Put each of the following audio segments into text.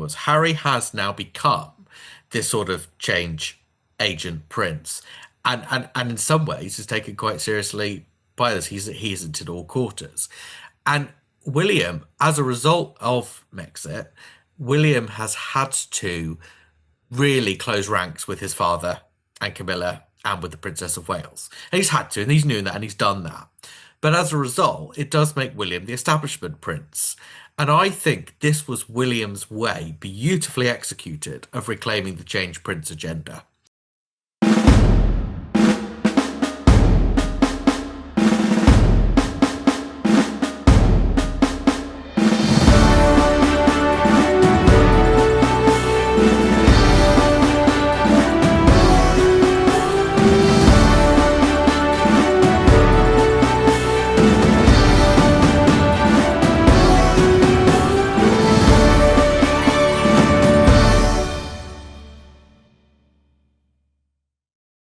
was. Harry has now become this sort of change agent prince, and in some ways is taken quite seriously by this. He isn't in all quarters, and William, as a result of Mexit, William has had to really close ranks with his father and Camilla and with the Princess of Wales. And he's had to, and he's known that, and he's done that. But as a result, it does make William the establishment prince. And I think this was William's way, beautifully executed, of reclaiming the change prince agenda.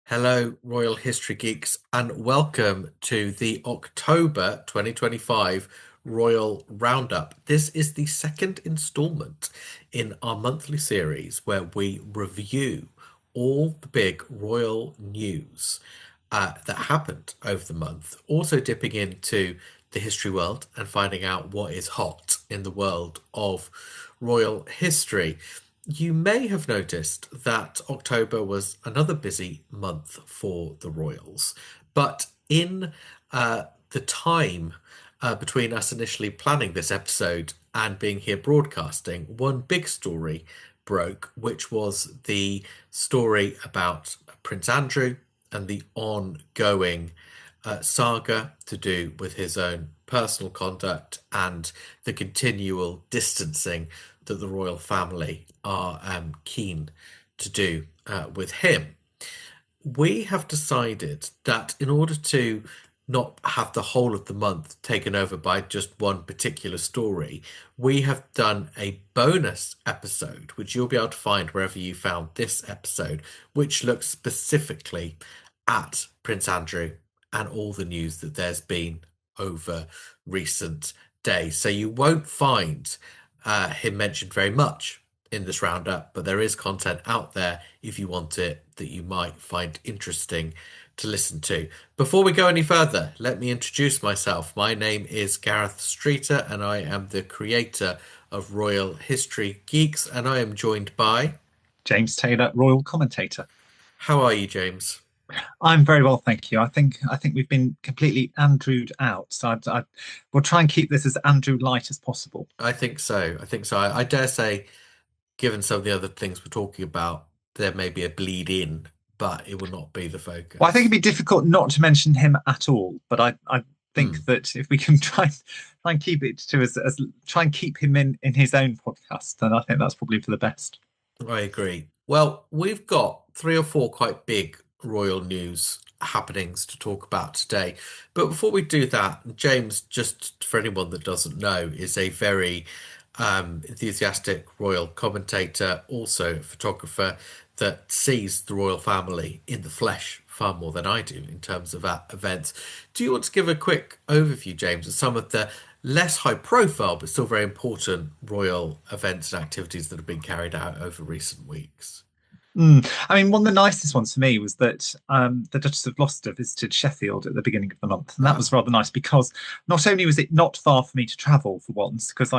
Hello, Royal History Geeks, and welcome to the October 2025 Royal Roundup. This is the second installment in our monthly series where we review all the big royal news that happened over the month, also dipping into the history world and finding out what is hot in the world of royal history. You may have noticed that October was another busy month for the Royals, but in the time between us initially planning this episode and being here broadcasting, one big story broke, which was the story about Prince Andrew and the ongoing saga to do with his own personal conduct and the continual distancing that the royal family are keen to do with him. We have decided that in order to not have the whole of the month taken over by just one particular story, we have done a bonus episode, which you'll be able to find wherever you found this episode, which looks specifically at Prince Andrew and all the news that there's been over recent days. So you won't find him mentioned very much in this roundup, but there is content out there if you want it that you might find interesting to listen to. Before we go any further, let me introduce myself. My name is Gareth Streeter, and I am the creator of Royal History Geeks, and I am joined by James Taylor, Royal Commentator. How are you, James? I'm very well, thank you. I think we've been completely Andrewed out, so we'll try and keep this as Andrew light as possible. I think so. I think so. I dare say, given some of the other things we're talking about, there may be a bleed in, but it will not be the Well, I think focus. it'd be difficult not to mention him at all, but I think Hmm, that if we can try and keep it to as try and keep him in his own podcast, then I think that's probably for the best. I agree. Well, we've got three or four quite big royal news happenings to talk about today. But before we do that, James, just for anyone that doesn't know, is a very enthusiastic royal commentator, also a photographer that sees the royal family in the flesh far more than I do in terms of events. Do you want to give a quick overview, James, of some of the less high profile but still very important royal events and activities that have been carried out over recent weeks? I mean, one of the nicest ones for me was that the Duchess of Gloucester visited Sheffield at the beginning of the month, and that was Ah, rather nice because not only was it not far for me to travel for once, because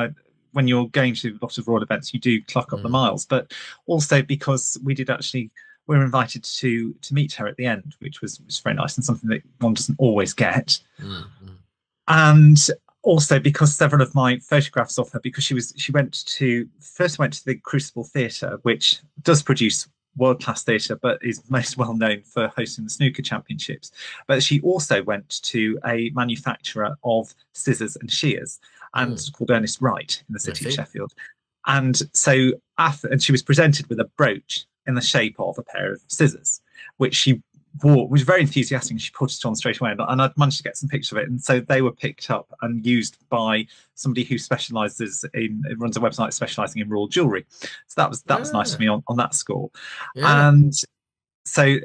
when you're going to a lot of royal events, you do clock up the mm, miles, but also because we were invited to meet her at the end, which was very nice and something that one doesn't always get. mm, mm. And also because several of my photographs of her, because she went to the Crucible Theatre, which does produce world class theatre, but is most well known for hosting the snooker championships. But she also went to a manufacturer of scissors and shears, and Mm, called Ernest Wright in the I city of see. Sheffield. And so, and she was presented with a brooch in the shape of a pair of scissors, which she wore, was very enthusiastic, and she put it on straight away. And I'd managed to get some pictures of it. And so they were picked up and used by somebody who runs a website specializing in royal jewelry. So that was nice for Ah, me on that score. yeah. And so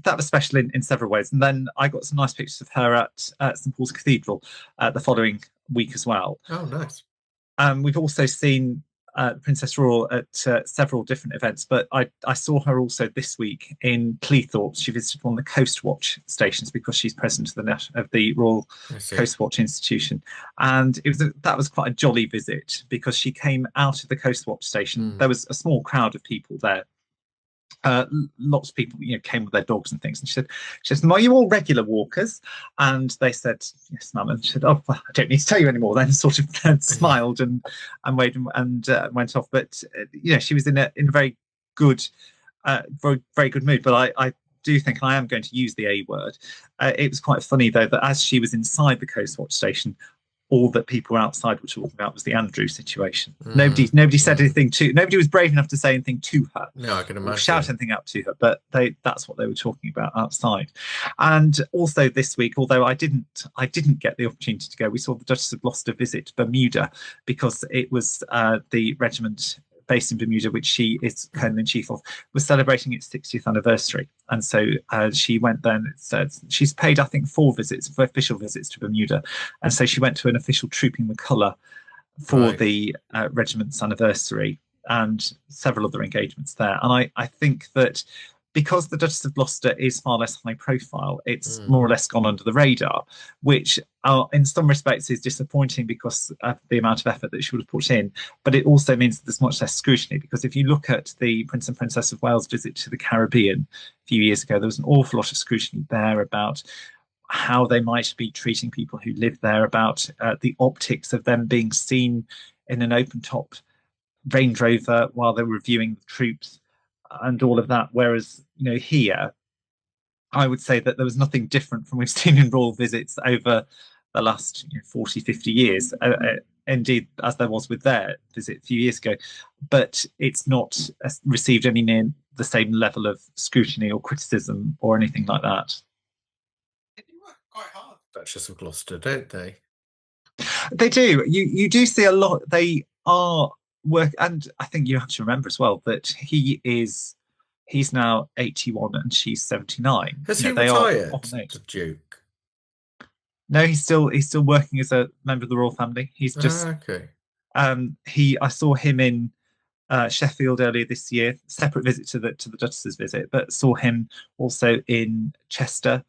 that was special in several ways. And then I got some nice pictures of her at St Paul's Cathedral the following week as well. Oh, nice. We've also seen Princess Royal at several different events, but I saw her also this week in Cleethorpes. She visited one of the Coast Watch stations because she's president of the Royal I see. Coast Watch Institution, and that was quite a jolly visit because she came out of the Coast Watch station. Mm. There was a small crowd of people there. Lots of people, came with their dogs and things. And she said, "Are you all regular walkers?" And they said, "Yes, ma'am." And she said, "Oh, well, I don't need to tell you anymore." Then sort of Yeah. smiled and waved and went off. But she was in a very good, very very good mood. But I do think I am going to use the A word. It was quite funny though that as she was inside the Coast Watch station, all that people outside were talking about was the Andrew situation. Mm. Nobody said Mm. anything to nobody was brave enough to say anything to her No, I can or shout imagine. anything out to her, but that's what they were talking about outside. And also this week, although I didn't get the opportunity to go, we saw the Duchess of Gloucester visit Bermuda because it was the regiment based in Bermuda, which she is colonel in chief of, was celebrating its 60th anniversary, and so she went there. And she's paid, I think, 4 visits, 4 official visits to Bermuda, and so she went to an official trooping the colour for Right. the regiment's anniversary and several other engagements there. And I think that because the Duchess of Gloucester is far less high profile, it's Mm. more or less gone under the radar, which in some respects is disappointing because of the amount of effort that she would have put in. But it also means that there's much less scrutiny because if you look at the Prince and Princess of Wales visit to the Caribbean a few years ago, there was an awful lot of scrutiny there about how they might be treating people who live there, about the optics of them being seen in an open top Range Rover while they're reviewing the troops and all of that. Whereas, here, I would say that there was nothing different from we've seen in royal visits over the last 40, 50 years. Indeed, as there was with their visit a few years ago, but it's not received any near the same level of scrutiny or criticism or anything like that. They do work quite hard, Duchess of Gloucester, don't they? They do. You do see a lot. They are work, and I think you have to remember as well that he's now 81 and she's 79. Has he They are retired, of an age. the Duke? No, he's still working as a member of the royal family. He's Ah, just okay. he I saw him in Sheffield earlier this year, separate visit to the Duchess's visit, but saw him also in Chester.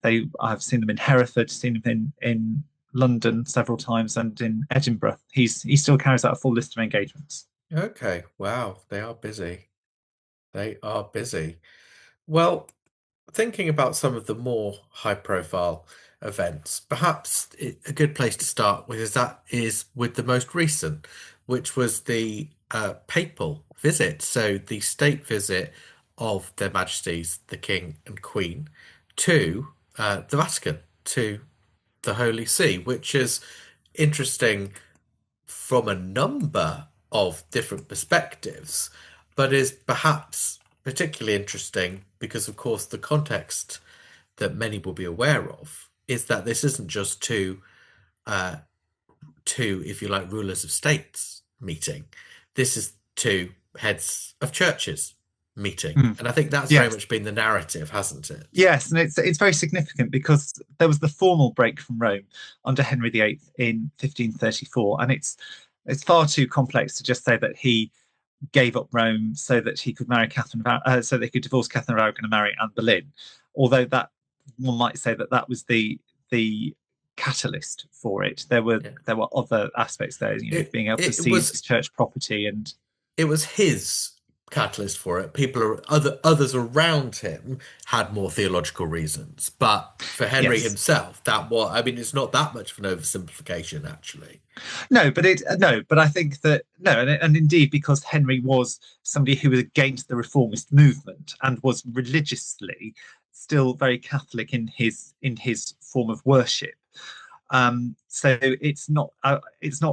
I've seen them in Hereford, seen him in London several times, and in Edinburgh. He still carries out a full list of engagements. Okay. Wow, they are busy. They are busy. Well, thinking about some of the more high-profile events, perhaps a good place to start with is with the most recent, which was the papal visit. So the state visit of Their Majesties the King and Queen to the Vatican, to the Holy See, which is interesting from a number of different perspectives, but is perhaps particularly interesting because, of course, the context that many will be aware of is that this isn't just uh, two, if you like, rulers of states meeting. This is two heads of churches meeting, Mm. and I think that's very Yes, much been the narrative, hasn't it? yes, and it's very significant because there was the formal break from Rome under Henry VIII in 1534, and it's far too complex to just say that he gave up Rome so that he could marry so they could divorce Catherine of Aragon and marry Anne Boleyn. Although that one might say that that was the catalyst for it. Yeah. There were other aspects there, It being able to it seize was church property and it was his catalyst for it. Others around him had more theological reasons, but for Henry yes, himself, that was, I mean, it's not that much of an oversimplification, actually. no, but I think that no, and indeed because Henry was somebody who was against the reformist movement and was religiously still very Catholic in his form of worship. So it's not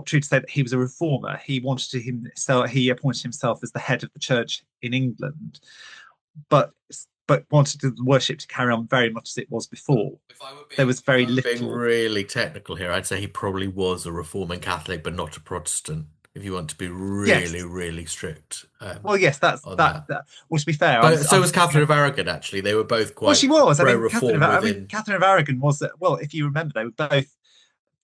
true to say that he was a reformer. He appointed himself as the head of the church in England, but wanted the worship to carry on very much as it was before. There was If very I were being little. really technical here, I'd say he probably was a reforming Catholic, but not a Protestant, if you want to be really, Yes, really strict well, yes, that's on that. that. Well, to be fair, But so I'm was thinking Catherine of. of Aragon, actually. They were both Well, quite she was. pro-reform I mean, within. Catherine of Aragon was. Well, if you remember, they were both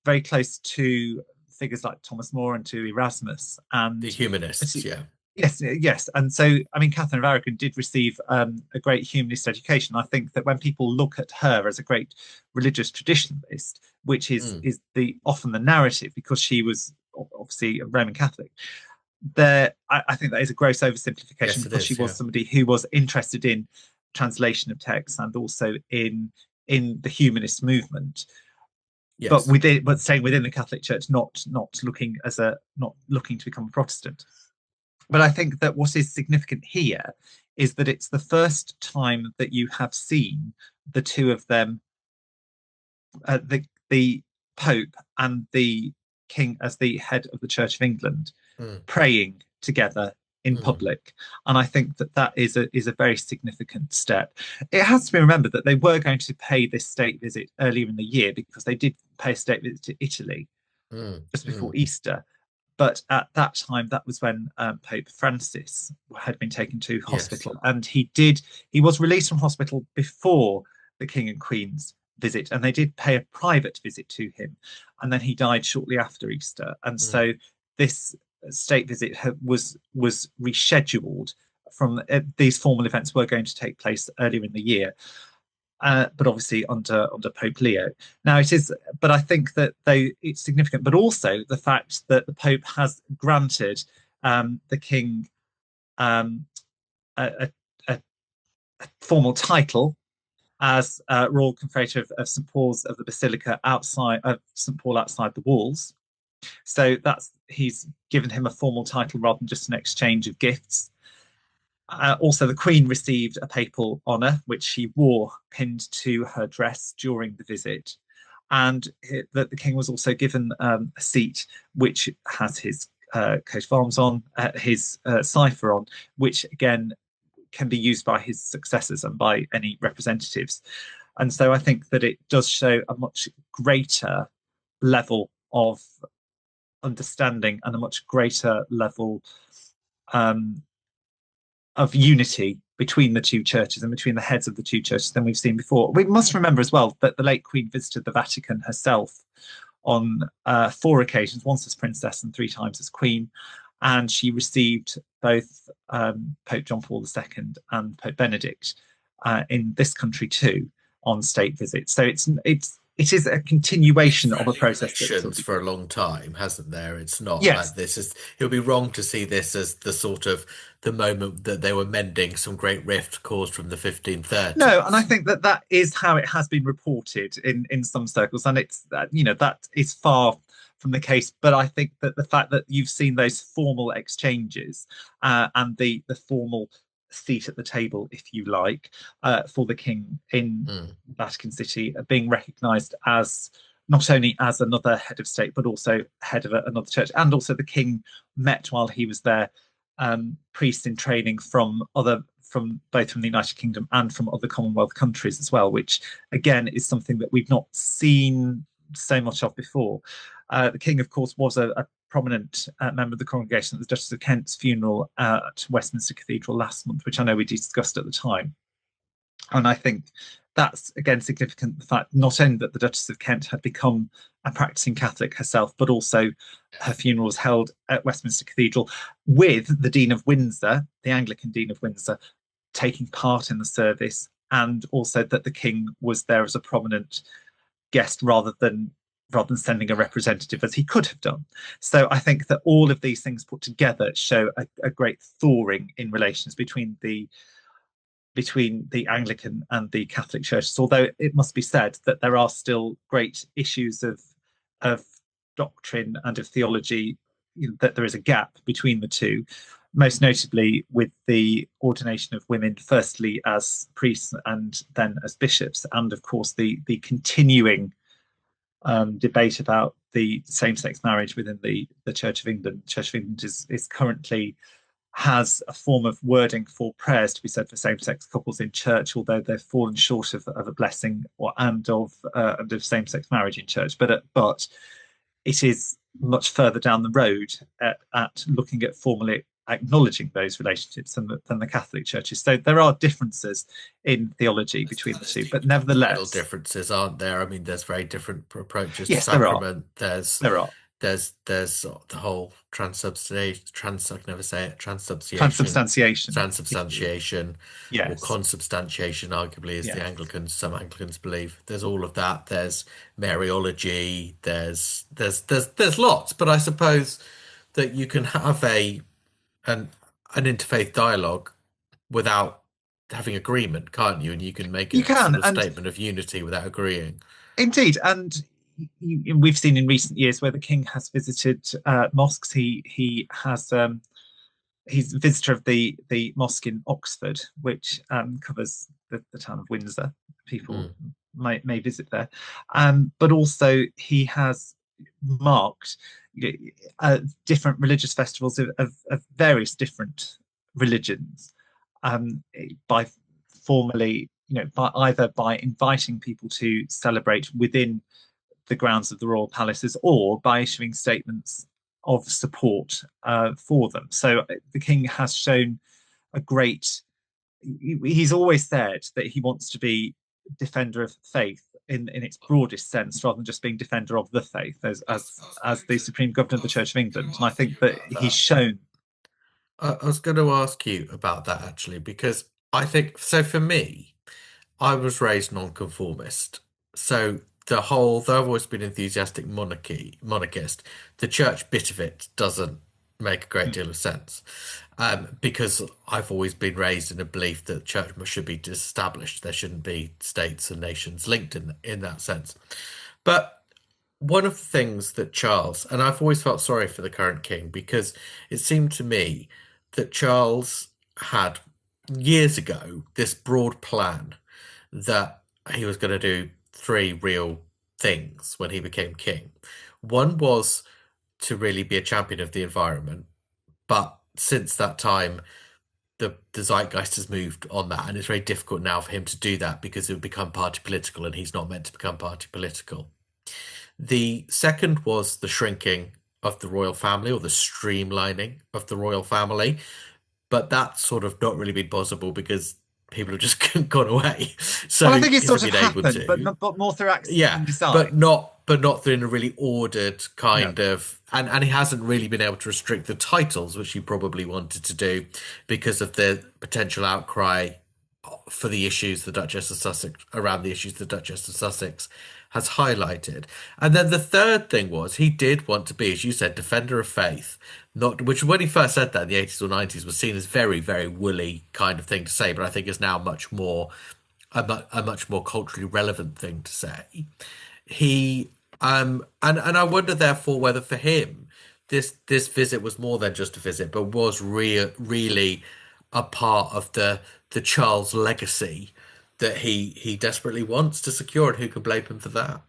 very close to figures like Thomas More and to Erasmus. The And humanists, yeah. yes, yes. And so, I mean, Catherine of Aragon did receive a great humanist education. I think that when people look at her as a great religious traditionalist, which is Mm. is the often the narrative, because she was obviously a Roman Catholic, there, I think that is a gross oversimplification, Yes, it because she is, was yeah. somebody who was interested in translation of texts and also in the humanist movement, but Yes. within, but staying within the Catholic Church, not looking to become a Protestant. But I think that what is significant here is that it's the first time that you have seen the two of them, the Pope and the King as the head of the Church of England, Mm. praying together in Mm. public. And I think that that is a very significant step. It has to be remembered that they were going to pay this state visit earlier in the year, because they did pay a state visit to Italy Mm. just before Mm. Easter. But at that time, that was when Pope Francis had been taken to Yes. hospital, and he was released from hospital before the King and Queen's visit, and they did pay a private visit to him, and then he died shortly after Easter, and Mm. so this state visit was rescheduled. From these formal events were going to take place earlier in the year, but obviously under Pope Leo. Now it is, but I think that it's significant, but also the fact that the Pope has granted the King um, a, a, a formal title as Royal Confrater of St Paul's of the Basilica outside of St Paul outside the walls. So that's he's given him a formal title rather than just an exchange of gifts. Also, the Queen received a papal honour, which she wore pinned to her dress during the visit. And that the King was also given a seat which has his coat of arms on, his cipher on, which again can be used by his successors and by any representatives. And so I think that it does show a much greater level of understanding and a much greater level um, of unity between the two churches and between the heads of the two churches than we've seen before. We must remember as well that the late Queen visited the Vatican herself on four occasions, once as princess and three times as queen, and she received both Pope John Paul II and Pope Benedict in this country too on state visits. So it is a It's continuation of a friendly process that was relations already for a begun. long time, hasn't there? It's not like Yes. this is, it would be wrong to see this as the sort of the moment that they were mending some great rift caused from the No, and I 1530s. think that that is how it has been reported in some circles, and it's that is far from the case. But I think that the fact that you've seen those formal exchanges and the formal seat at the table, if you like, for the king in Mm. Vatican City, being recognised as not only as another head of state, but also head of another church, and also the king met while he was there priests in training from both from the United Kingdom and from other Commonwealth countries as well, which again is something that we've not seen so much of before. The King, of course, was a prominent member of the congregation at the Duchess of Kent's funeral at Westminster Cathedral last month, which I know we discussed at the time. And I think that's again significant, the fact not only that the Duchess of Kent had become a practicing Catholic herself, but also her funeral was held at Westminster Cathedral with the Dean of Windsor, the Anglican Dean of Windsor, taking part in the service, and also that the King was there as a prominent guest rather than sending a representative as he could have done. So I think that all of these things put together show a great thawing in relations between the Anglican and the Catholic churches, although it must be said that there are still great issues of doctrine and of theology, that there is a gap between the two, most notably with the ordination of women, firstly as priests and then as bishops, and of course the continuing debate about the same-sex marriage within the Church of England. The Church of England is currently has a form of wording for prayers to be said for same-sex couples in church, although they've fallen short of a blessing and of same-sex marriage in church. But it is much further down the road at looking at formally acknowledging those relationships than the Catholic churches. So there are differences in theology There's, between the there's two, but deep doctrinal nevertheless, differences, aren't there? I mean, there's very different approaches to yes, there are. sacrament. There's There are. there's the whole I can never say it, Transubstantiation. transubstantiation, or Yes. consubstantiation, arguably, as the Yes. Anglicans, some Anglicans believe. There's all of that. There's Mariology. There's lots, but I suppose that you can have an an interfaith dialogue without having agreement, can't you? And you can make You a can, sort of and statement of unity without agreeing. indeed, and we've seen in recent years where the king has visited mosques. He has he's a visitor of the mosque in Oxford, which covers the town of Windsor. People Mm, may visit there, but also he has marked different religious festivals of various different religions by formally, by either by inviting people to celebrate within the grounds of the royal palaces or by issuing statements of support for them. So the king has shown a great. He's always said that he wants to be defender of faith in its broadest sense, rather than just being defender of the faith as the supreme governor of the Church of England. And I think that he's shown. I was going to ask you about that actually, because I think so. For me, I was raised nonconformist. So though I've always been enthusiastic monarchist, the church bit of it doesn't make a great deal of sense. Because I've always been raised in a belief that church should be disestablished. There shouldn't be states and nations linked in that sense. But one of the things that Charles, and I've always felt sorry for the current king because it seemed to me that Charles had years ago this broad plan that he was going to do three real things when he became king. One was to really be a champion of the environment, but since that time, the zeitgeist has moved on that, and it's very difficult now for him to do that because it would become party political, and he's not meant to become party political. The second was the shrinking of the royal family or the streamlining of the royal family, but that's sort of not really been possible because people have just gone away. So Well, I he think it sort hasn't of been able happened, but to. not, but more through accident Yeah, than design. but not in a really ordered No. kind of, and he hasn't really been able to restrict the titles, which he probably wanted to do because of the potential outcry for the issues the Duchess of Sussex around the issues the Duchess of Sussex has highlighted. And then the third thing was he did want to be, as you said, defender of faith, not which when he first said that in the 80s or 90s was seen as very, very woolly kind of thing to say, but I think is now much more a much more culturally relevant thing to say. He and I wonder therefore whether for him this visit was more than just a visit, but was really a part of the Charles legacy that he desperately wants to secure, and who can blame him for that?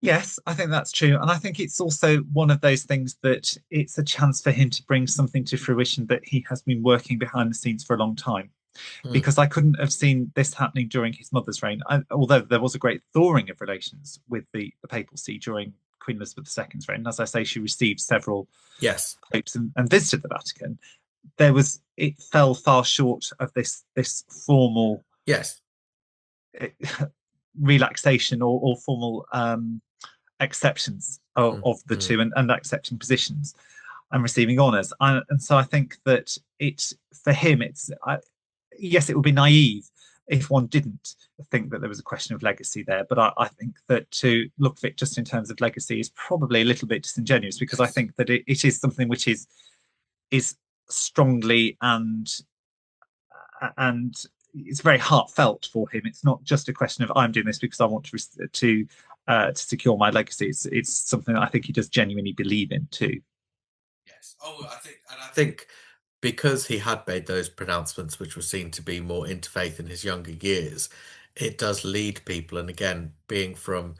Yes, I think that's true. And I think it's also one of those things that it's a chance for him to bring something to fruition that he has been working behind the scenes for a long time. Mm, Because I couldn't have seen this happening during his mother's reign, although there was a great thawing of relations with the papacy during Queen Elizabeth II's reign. As I say, she received several yes, popes and visited the Vatican. It fell far short of this formal yes, relaxation or formal acceptance of the mm. two and accepting positions and receiving honours. And so I think that it's for him, yes, it would be naive if one didn't think that there was a question of legacy there. But I think that to look at it just in terms of legacy is probably a little bit disingenuous because I Yes. think that it is something which is strongly and it's very heartfelt for him. It's not just a question of I'm doing this because I want to secure my legacy. It's something that I think he does genuinely believe in too. Yes. I think because he had made those pronouncements, which were seen to be more interfaith in his younger years, it does lead people. And again, being from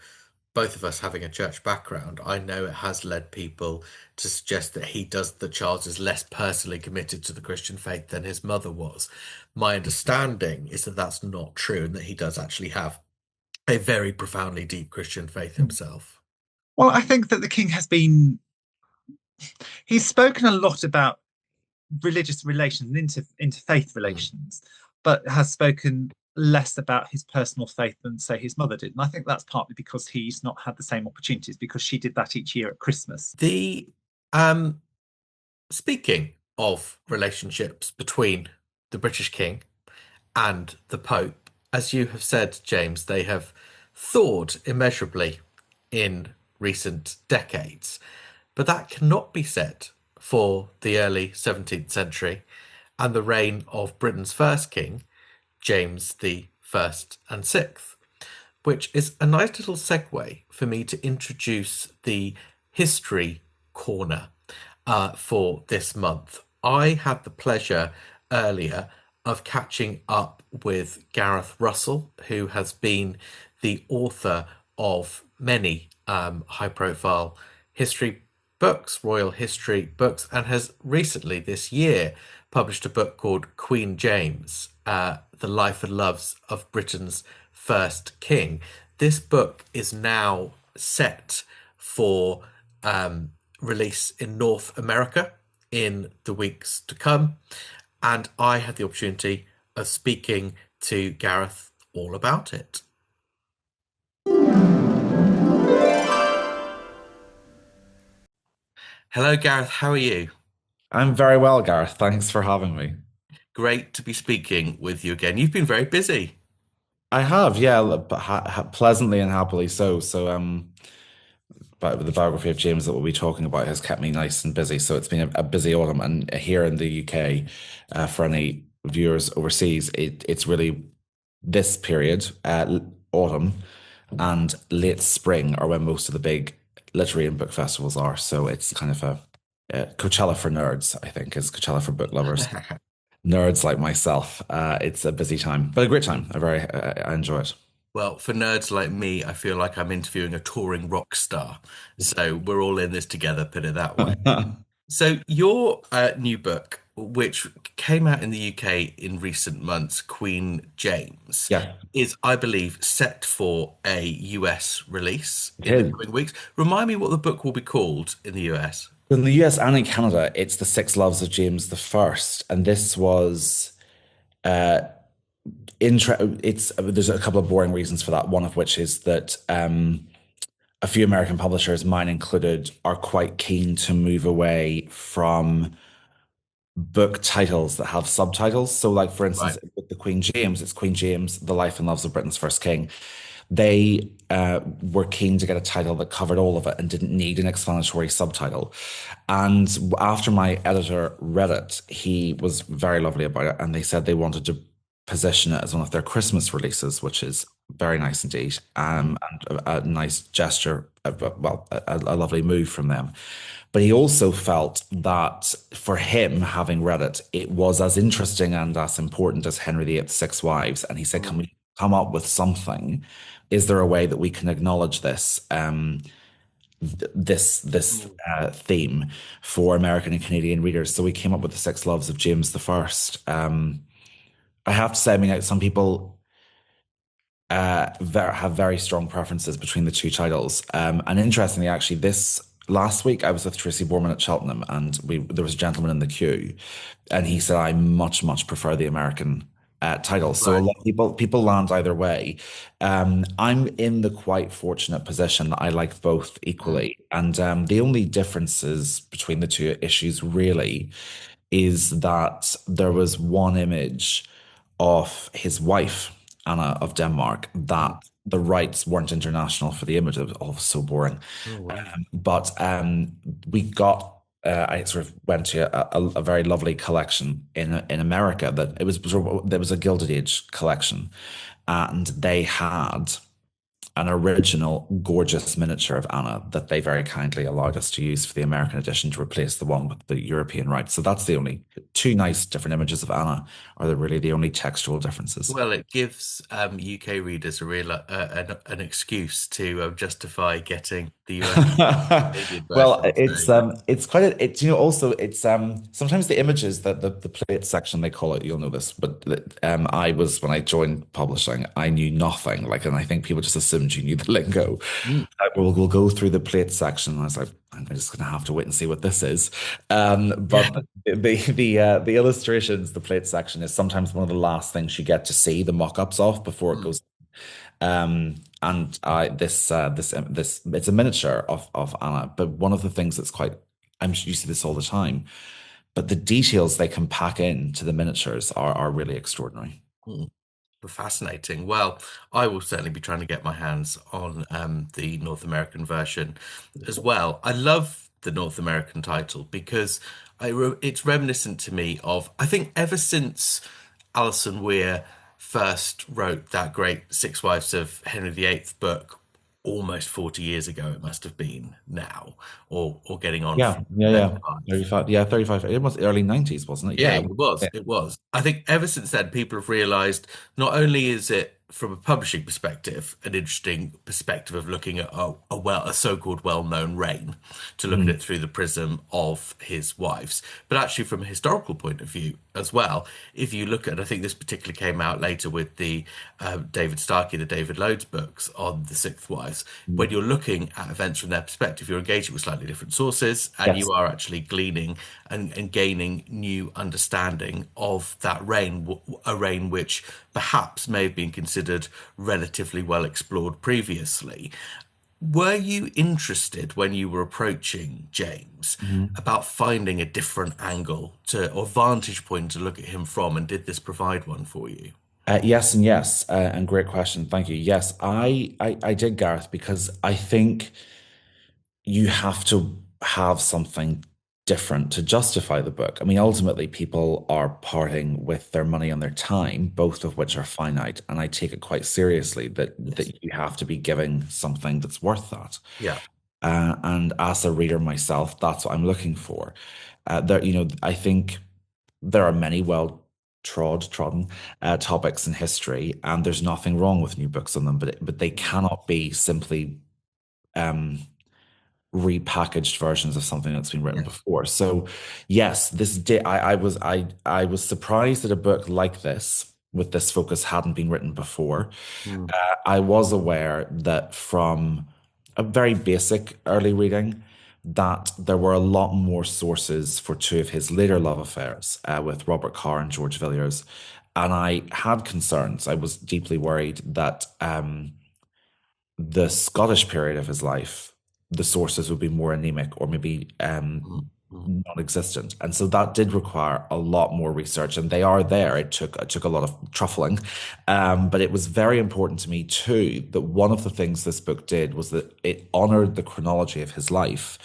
both of us having a church background, I know it has led people to suggest that Charles is less personally committed to the Christian faith than his mother was. My understanding is that that's not true, and that he does actually have a very profoundly deep Christian faith himself. Well, I think that the king he's spoken a lot about religious relations and interfaith Mm, relations, but has spoken less about his personal faith than, say, his mother did. And I think that's partly because he's not had the same opportunities because she did that each year at Christmas. The um speaking of relationships between the British King and the Pope, as you have said, James, they have thawed immeasurably in recent decades. But that cannot be said for the early 17th century and the reign of Britain's first king, James the First and Sixth, which is a nice little segue for me to introduce the history corner for this month. I had the pleasure earlier of catching up with Gareth Russell, who has been the author of many high profile history books, royal history books, and has recently this year published a book called Queen James, The Life and Loves of Britain's First King. This book is now set for release in North America in the weeks to come. And I had the opportunity of speaking to Gareth all about it. Hello, Gareth. How are you? I'm very well, Gareth. Thanks for having me. Great to be speaking with you again. You've been very busy. I have, yeah, but pleasantly and happily so. But the biography of James that we'll be talking about has kept me nice and busy. So it's been a busy autumn, and here in the UK, for any viewers overseas, it's really this period, autumn and late spring, are when most of the big literary and book festivals are. So it's kind of a Coachella for nerds, I think, is Coachella for book lovers. Nerds like myself. It's a busy time, but a great time. I enjoy it. Well, for nerds like me, I feel like I'm interviewing a touring rock star. So we're all in this together, put it that way. So your new book, which came out in the UK in recent months, Queen James, Yeah, is, I believe, set for a US release it in the is. coming weeks. Remind me what the book will be called in the US. In the US and in Canada, it's The Six Loves of James the First, and this was uh, it's there's a couple of boring reasons for that. One of which is that a few American publishers, mine included, are quite keen to move away from book titles that have subtitles. So, like for Right. instance, with the Queen James, it's Queen James, The Life and Loves of Britain's First King. They were keen to get a title that covered all of it and didn't need an explanatory subtitle. And after my editor read it, he was very lovely about it, and they said they wanted to position it as one of their Christmas releases, which is very nice indeed, and a nice gesture, a lovely move from them. But he also felt that for him, having read it, it was as interesting and as important as Henry VIII's Six Wives. And he said, "Can Mm. we come up with something? Is there a way that we can acknowledge this Mm. theme for American and Canadian readers?" So we came up with the Six Loves of James the First. I have to say, I mean, some people have very strong preferences between the two titles. And interestingly, actually, this last week I was with Tracy Borman at Cheltenham, and we there was a gentleman in the queue, and he said I much prefer the American title. So a Right. lot of people land either way. I'm in the quite fortunate position that I like both Mm. equally, and the only differences between the two issues really is that there was one image of his wife, Anna of Denmark, Mm. that the rights weren't international for the image. It was all so boring. Oh, wow. But we got. I sort of went to a very lovely collection in America that there was a Gilded Age collection, and they had an original gorgeous miniature of Anna that they very kindly allowed us to use for the American edition to replace the one with the European rights. So that's the only two nice different images of Anna are really the only textual differences. Well, it gives UK readers a real an excuse to justify getting the US Canadian Well, version. So, it's quite it's also it's sometimes the images that the plate section they call it, you'll know this, but I was when I joined publishing, I knew nothing, like, and I think people just assumed assumed she knew the lingo. Mm. We'll go through the plate section. And I was like, I'm just going to have to wait and see what this is. Yeah. But the illustrations, the plate section is sometimes one of the last things you get to see the mock-ups of before it Mm. goes. And this it's a miniature of Anna, but one of the things that's quite I'm sure you see this all the time, but the details they can pack into the miniatures are really extraordinary. Mm. Fascinating. Well, I will certainly be trying to get my hands on the North American version as well. I love the North American title because it's reminiscent to me of, I think, ever since Alison Weir first wrote that great Six Wives of Henry VIII book, almost 40 years ago, it must have been now, or getting on for Yeah, yeah, yeah. 35. 35, yeah, 35. It was early 90s, wasn't it? Yeah, Yeah. it was. It was. I think ever since then, people have realized not only is it from a publishing perspective an interesting perspective of looking at a so-called well-known reign, to look at Mhm. it through the prism of his wives, but actually from a historical point of view as well. If you look at, I think this particularly came out later with the David Starkey, the David Lloyd's books on the Sixth Wives. When you're looking at events from their perspective, you're engaging with slightly different sources, and Yes. you are actually gleaning and gaining new understanding of that reign, a reign which perhaps may have been considered relatively well explored previously. Were you interested when you were approaching James Mhm. about finding a different angle to or vantage point to look at him from, and did this provide one for you? Yes and yes, and great question. Thank you. Yes, I did, Gareth, because I think you have to have something different to justify the book. I mean, ultimately, people are parting with their money and their time, both of which are finite, and I take it quite seriously that Yes. that you have to be giving something that's worth that. Yeah. And as a reader myself, that's what I'm looking for. I think there are many trodden topics in history, and there's nothing wrong with new books on them, but they cannot be simply um, repackaged versions of something that's been written Yeah. before. So, yes, this did. I was surprised that a book like this, with this focus, hadn't been written before. Mm. I was aware that from a very basic early reading, that there were a lot more sources for two of his later love affairs with Robert Carr and George Villiers. And I had concerns. I was deeply worried that the Scottish period of his life, the sources would be more anemic or maybe Mm. Mm. non-existent. And so that did require a lot more research, and they are there. It took a lot of truffling. But it was very important to me too that one of the things this book did was that it honored the chronology of his life,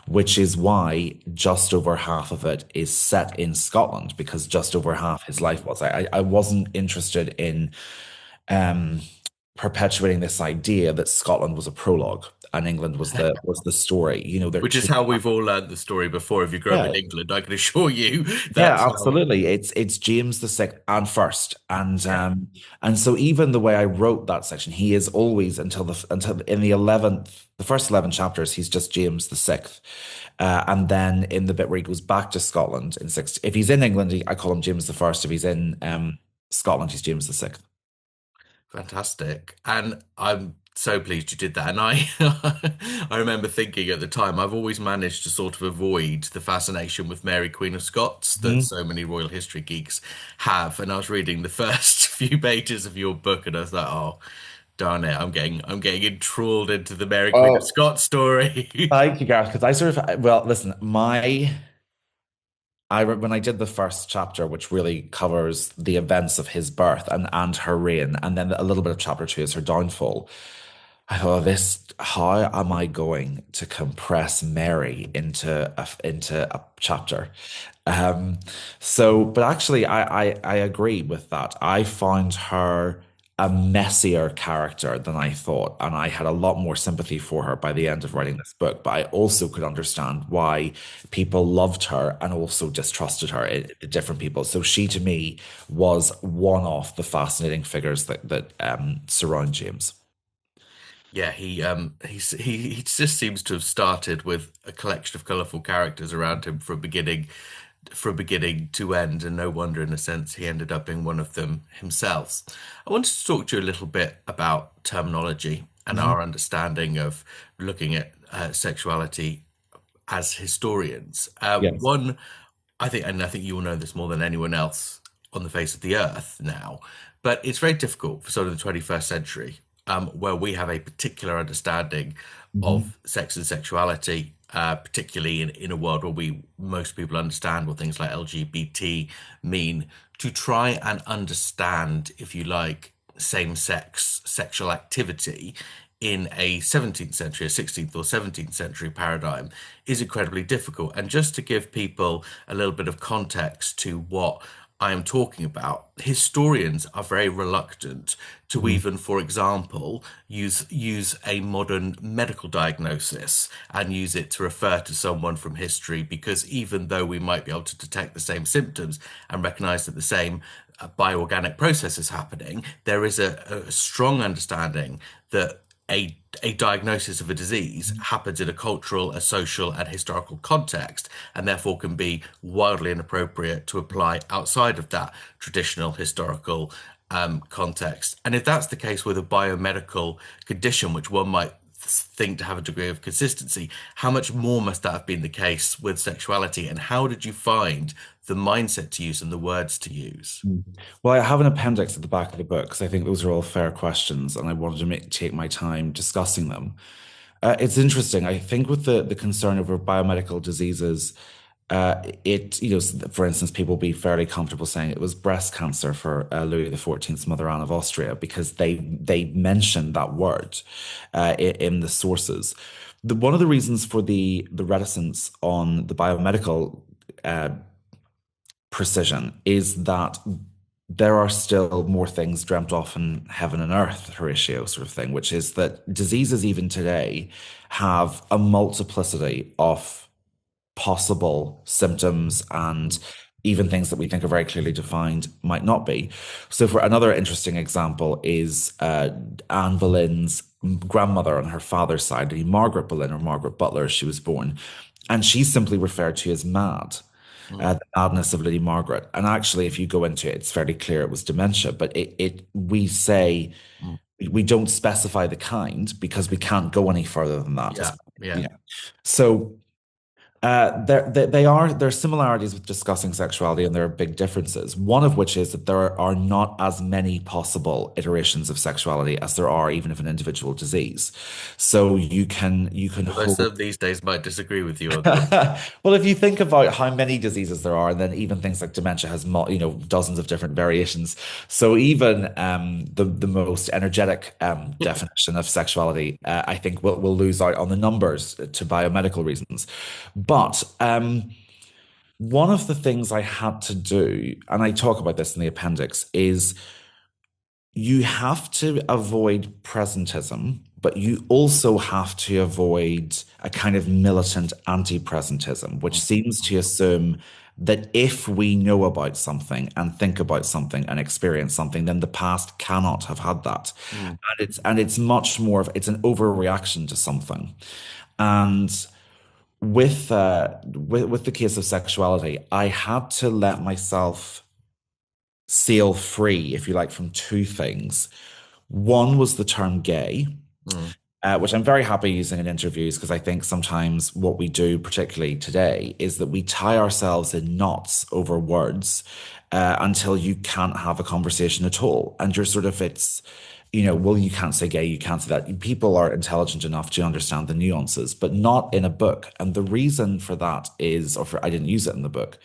which is why just over half of it is set in Scotland, because just over half his life was. I wasn't interested in um, perpetuating this idea that Scotland was a prologue and England was the story. You know, they're Which is two. how we've all learned the story before. If you grew up Yeah, in England, I can assure you that's yeah, how. absolutely. It's James the sixth and first, Yeah. and so even the way I wrote that section, he is always until in the 11th, the first 11 chapters, he's just James the sixth, and then in the bit where he goes back to Scotland in six, if he's in England, I call him James the first. If he's in Scotland, he's James the sixth. Fantastic. And I'm so pleased you did that. And I I remember thinking at the time, I've always managed to sort of avoid the fascination with Mary Queen of Scots that Mhm. so many royal history geeks have. And I was reading the first few pages of your book and I was like, oh, darn it, I'm getting enthralled into the Mary Queen of Oh, Scots story. thank you, Gareth, because I sort of, well, listen, when I did the first chapter, which really covers the events of his birth and her reign, and then a little bit of chapter two is her downfall. I thought, how am I going to compress Mary into a chapter? Um, but actually, I agree with that. I found her a messier character than I thought, and I had a lot more sympathy for her by the end of writing this book. But I also could understand why people loved her and also distrusted her, different people. So she, to me, was one of the fascinating figures that surround James. Yeah, he just seems to have started with a collection of colourful characters around him from beginning to end, and no wonder, in a sense, he ended up being one of them himself. I wanted to talk to you a little bit about terminology and our understanding of looking at sexuality as historians. Yes. One, I think, and I think you will know this more than anyone else on the face of the earth now, but it's very difficult for sort of the 21st century, where we have a particular understanding Mhm. of sex and sexuality, particularly in a world where most people understand what things like LGBT mean, to try and understand, if you like, same-sex sexual activity in a 17th century, a 16th or 17th century paradigm is incredibly difficult. And just to give people a little bit of context to what I am talking about, historians are very reluctant to Mhm. even, for example, use a modern medical diagnosis and use it to refer to someone from history, because even though we might be able to detect the same symptoms and recognize that the same bioorganic process is happening, there is a strong understanding that a diagnosis of a disease happens in a cultural, a social, and historical context, and therefore can be wildly inappropriate to apply outside of that traditional historical context. And if that's the case with a biomedical condition, which one might think to have a degree of consistency, how much more must that have been the case with sexuality? And how did you find the mindset to use and the words to use? Mm. Well, I have an appendix at the back of the book because I think those are all fair questions, and I wanted to take my time discussing them. It's interesting. I think with the concern over biomedical diseases, for instance, people be fairly comfortable saying it was breast cancer for Louis XIV's mother Anne of Austria because they mentioned that word in the sources. One of the reasons for the reticence on the biomedical uh, precision is that there are still more things dreamt of in heaven and earth, Horatio sort of thing, which is that diseases even today have a multiplicity of possible symptoms and even things that we think are very clearly defined might not be. So, for another interesting example, is Anne Boleyn's grandmother on her father's side, Margaret Boleyn or Margaret Butler, as she was born, and she's simply referred to as mad. Mm, The madness of Lady Margaret. And actually, if you go into it, it's fairly clear it was dementia, but we say mm. we don't specify the kind because we can't go any further than that. Yeah, yeah. So there are similarities with discussing sexuality, and there are big differences. One of which is that there are not as many possible iterations of sexuality as there are even of an individual disease. So you can Although hold. some these days might disagree with you on this. Well, if you think about how many diseases there are, and then even things like dementia has dozens of different variations. So even the most energetic definition of sexuality, I think will lose out on the numbers to biomedical reasons. But one of the things I had to do, and I talk about this in the appendix, is you have to avoid presentism, but you also have to avoid a kind of militant anti-presentism, which seems to assume that if we know about something and think about something and experience something, then the past cannot have had that. Mm, And it's much more of it's an overreaction to something. And with the case of sexuality, I had to let myself sail free, if you like, from two things. One was the term gay, mm, which I'm very happy using in interviews because I think sometimes what we do, particularly today, is that we tie ourselves in knots over words until you can't have a conversation at all. And you're sort of, well, you can't say gay, you can't say that. People are intelligent enough to understand the nuances, but not in a book. And the reason for that is, I didn't use it in the book.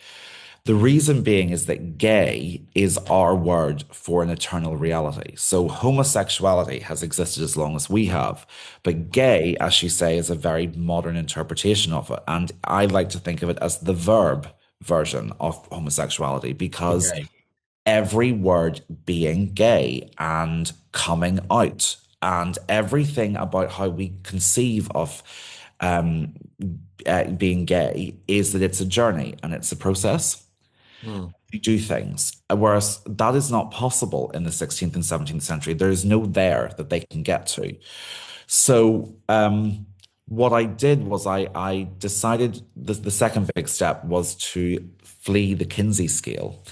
The reason being is that gay is our word for an eternal reality. So homosexuality has existed as long as we have, but gay, as you say, is a very modern interpretation of it. And I like to think of it as the verb version of homosexuality because okay. every word being gay and coming out and everything about how we conceive of um, being gay is that it's a journey and it's a process Mm, to do things. Whereas that is not possible in the 16th and 17th century. There is no there that they can get to. So what I did was I decided the second big step was to flee the Kinsey scale,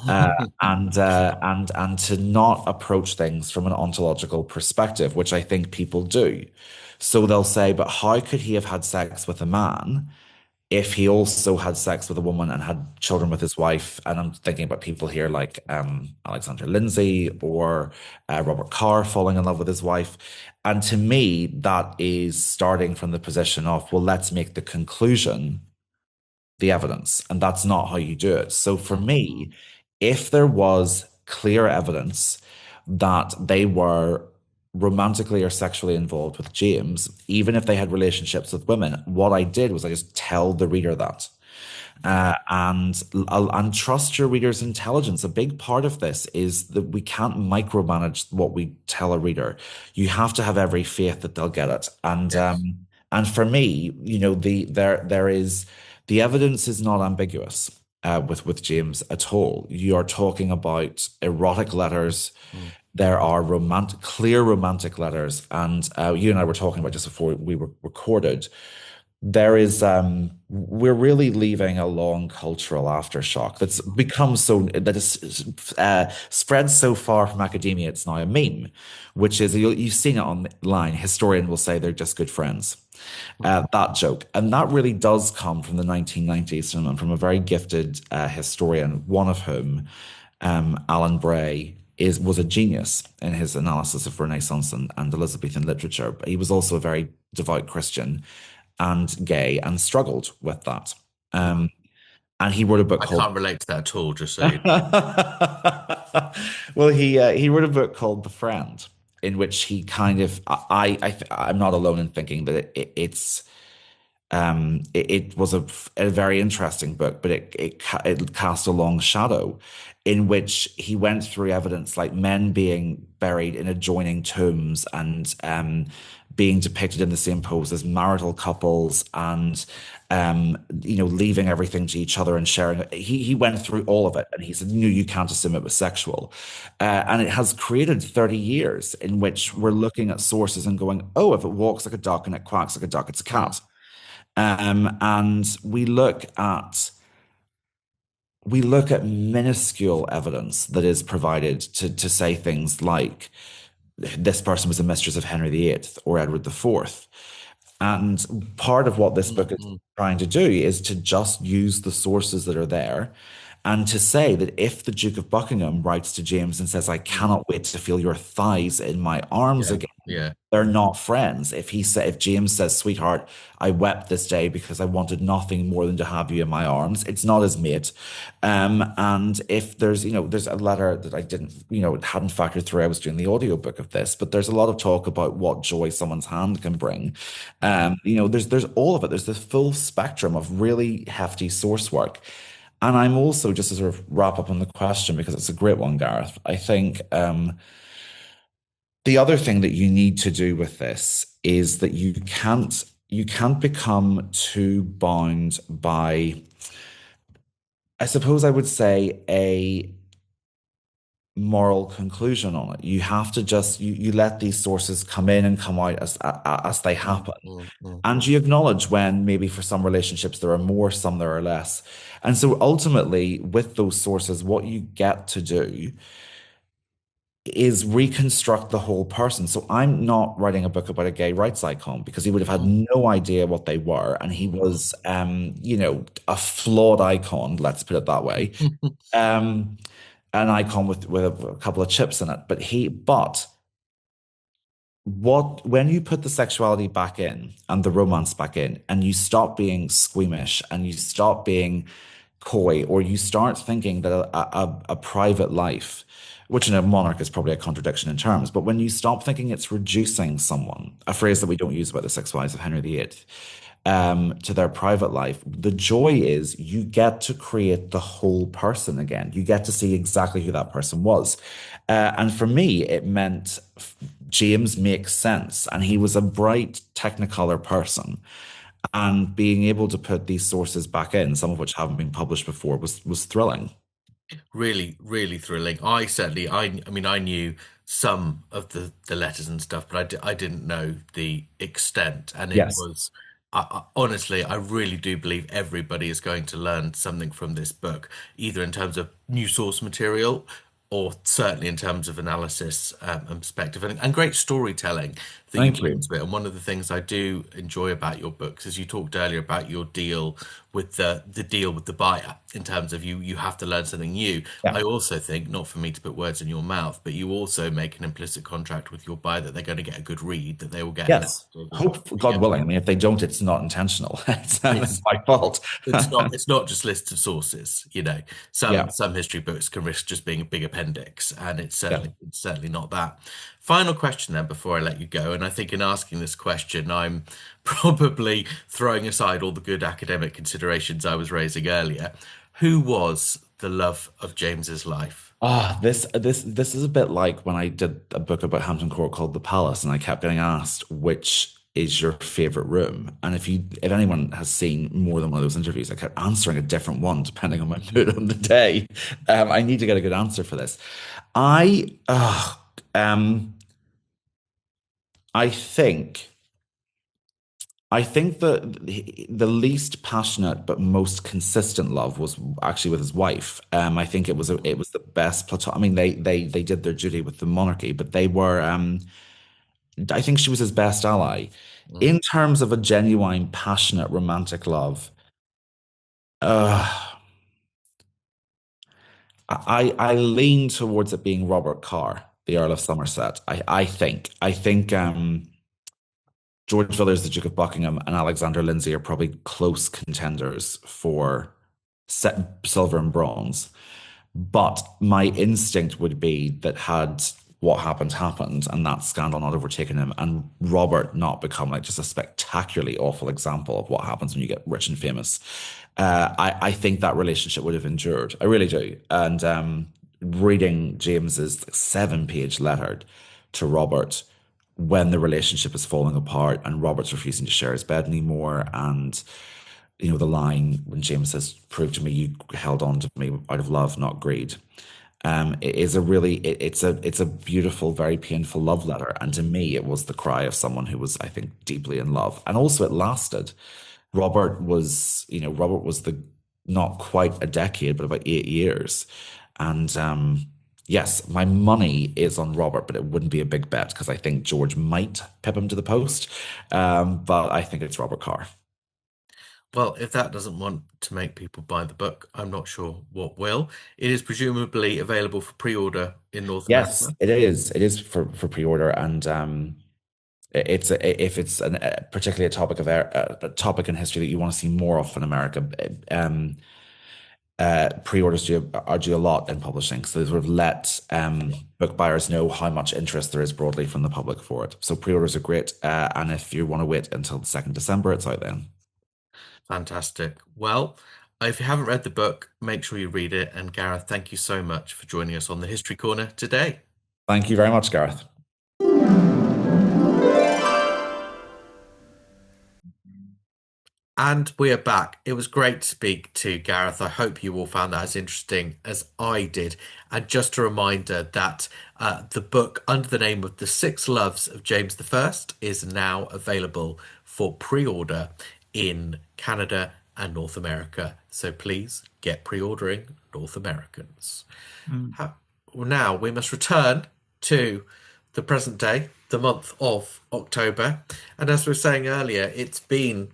uh, and to not approach things from an ontological perspective, which I think people do. So they'll say, but how could he have had sex with a man if he also had sex with a woman and had children with his wife? And I'm thinking about people here like Alexander Lindsay or Robert Carr falling in love with his wife. And to me, that is starting from the position of, well, let's make the conclusion the evidence. And that's not how you do it. So for me, if there was clear evidence that they were romantically or sexually involved with James, even if they had relationships with women, what I did was I just tell the reader that. And trust your reader's intelligence. A big part of this is that we can't micromanage what we tell a reader. You have to have every faith that they'll get it. Yes. And for me, there is the evidence is not ambiguous with James at all. You are talking about erotic letters. Mm. There are clear romantic letters, and you and I were talking about just before we were recorded. We're really leaving a long cultural aftershock that's become that is spread so far from academia, it's now a meme, which is you've seen it online. Historian will say they're just good friends. That joke. And that really does come from the 1990s from a very gifted historian, one of whom, Alan Bray, was a genius in his analysis of Renaissance and Elizabethan literature. But he was also a very devout Christian and gay and struggled with that. And he wrote a book I called can't relate to that at all, just so you know. well, he wrote a book called The Friend, in which he kind of I'm not alone in thinking that it was a very interesting book, but it cast a long shadow in which he went through evidence like men being buried in adjoining tombs and being depicted in the same pose as marital couples and leaving everything to each other and sharing it. He went through all of it and he said, no, you can't assume it was sexual. And it has created 30 years in which we're looking at sources and going, oh, if it walks like a duck and it quacks like a duck, it's a cat. And we look at minuscule evidence that is provided to say things like this person was a mistress of Henry VIII or Edward IV. And part of what this book is Mm. trying to do is to just use the sources that are there and to say that if the Duke of Buckingham writes to James and says, I cannot wait to feel your thighs in my arms Yeah, again, yeah. they're not friends. If James says, sweetheart, I wept this day because I wanted nothing more than to have you in my arms, it's not his mate. And if there's a letter that I didn't, it hadn't factored through. I was doing the audiobook of this, but there's a lot of talk about what joy someone's hand can bring. There's all of it. There's the full spectrum of really hefty source work. And I'm also, just to sort of wrap up on the question, because it's a great one, Gareth, I think the other thing that you need to do with this is that you can't become too bound by, I suppose I would say, a moral conclusion on it. You have to just you let these sources come in and come out as they Mm, happen. mm, mm, And you acknowledge when maybe for some relationships there are more, some there are less. And so ultimately, with those sources, what you get to do is reconstruct the whole person. So I'm not writing a book about a gay rights icon because he would have had mm, no idea what they were. And he mm, was, a flawed icon, let's put it that way. mm. Um, an icon with a couple of chips in it. But when you put the sexuality back in and the romance back in, and you stop being squeamish and you stop being coy, or you start thinking that a private life, which in a monarch is probably a contradiction in terms, but when you stop thinking it's reducing someone, a phrase that we don't use about the six wives of Henry VIII, to their private life, the joy is you get to create the whole person again. You get to see exactly who that person was. And for me, it meant James makes sense. And he was a bright Technicolor person. And being able to put these sources back in, some of which haven't been published before, was thrilling. Really, really thrilling. I certainly, I mean, I knew some of the letters and stuff, but I didn't know the extent. And it Yes. was, honestly, I really do believe everybody is going to learn something from this book, either in terms of new source material or certainly in terms of analysis and perspective and great storytelling that you Thank bring you. to it. And one of the things I do enjoy about your books is you talked earlier about your deal with the deal with the buyer in terms of you have to learn something new. Yeah. I also think, not for me to put words in your mouth, but you also make an implicit contract with your buyer that they're going to get a good read, that they will get enough Yes. of Hope, being God able to willing. I mean, if they don't, it's not intentional. It's it's my fault. it's not just lists of sources, you know. Yeah. Some history books can risk just being a big appendix, and Yeah. it's certainly not that. Final question then before I let you go, and I think in asking this question, I'm probably throwing aside all the good academic considerations I was raising earlier. Who was the love of James's life? This is a bit like when I did a book about Hampton Court called The Palace, and I kept getting asked which is your favorite room. And if anyone has seen more than one of those interviews, I kept answering a different one depending on my mood on the day. I need to get a good answer for this. I um I think I think the least passionate but most consistent love was actually with his wife. I think it was the best platon. I mean, they did their duty with the monarchy, but they were. I think she was his best ally Mm. in terms of a genuine, passionate, romantic love. Uh, I lean towards it being Robert Carr, the Earl of Somerset. I think George Villiers, the Duke of Buckingham, and Alexander Lindsay are probably close contenders for silver and bronze. But my instinct would be that had what happened, and that scandal not overtaken him, and Robert not become like just a spectacularly awful example of what happens when you get rich and famous, I think that relationship would have endured. I really do. And reading James's 7-page letter to Robert when the relationship is falling apart and Robert's refusing to share his bed anymore, and the line when James says, "Prove to me you held on to me out of love, not greed." It is a really it's a beautiful, very painful love letter, and to me, it was the cry of someone who was, I think, deeply in love, and also it lasted. Robert was the not quite a decade, but about 8 years, and yes, my money is on Robert, but it wouldn't be a big bet because I think George might pip him to the post, but I think it's Robert Carr. Well, if that doesn't want to make people buy the book, I'm not sure what will. It is presumably available for pre-order in North Yes, America. it is. It is for pre-order, and if it's particularly a topic in history that you want to see more of in America, pre-orders are due a lot in publishing, so they sort of let book buyers know how much interest there is broadly from the public for it. So pre-orders are great, and if you want to wait until the 2nd December, it's out then. Fantastic. Well, if you haven't read the book, make sure you read it. And Gareth, thank you so much for joining us on the History Corner today. Thank you very much, Gareth. And we are back. It was great to speak to Gareth. I hope you all found that as interesting as I did. And just a reminder that the book under the name of The Six Loves of James I is now available for pre-order in Canada and North America. So please get pre-ordering, North Americans. Mm. Well, now we must return to the present day, the month of October. And as we were saying earlier, it's been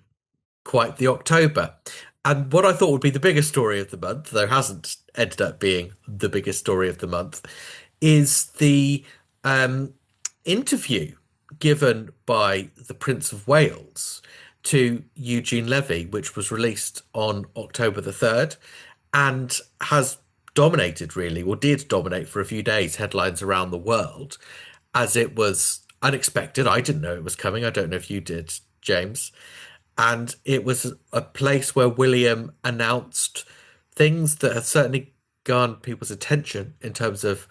quite the October. And what I thought would be the biggest story of the month, though hasn't ended up being the biggest story of the month, is the um, interview given by the Prince of Wales to Eugene Levy, which was released on October the 3rd and has dominated, really, or did dominate for a few days, headlines around the world, as it was unexpected. I didn't know it was coming. I don't know if you did, James. And it was a place where William announced things that have certainly garnered people's attention in terms of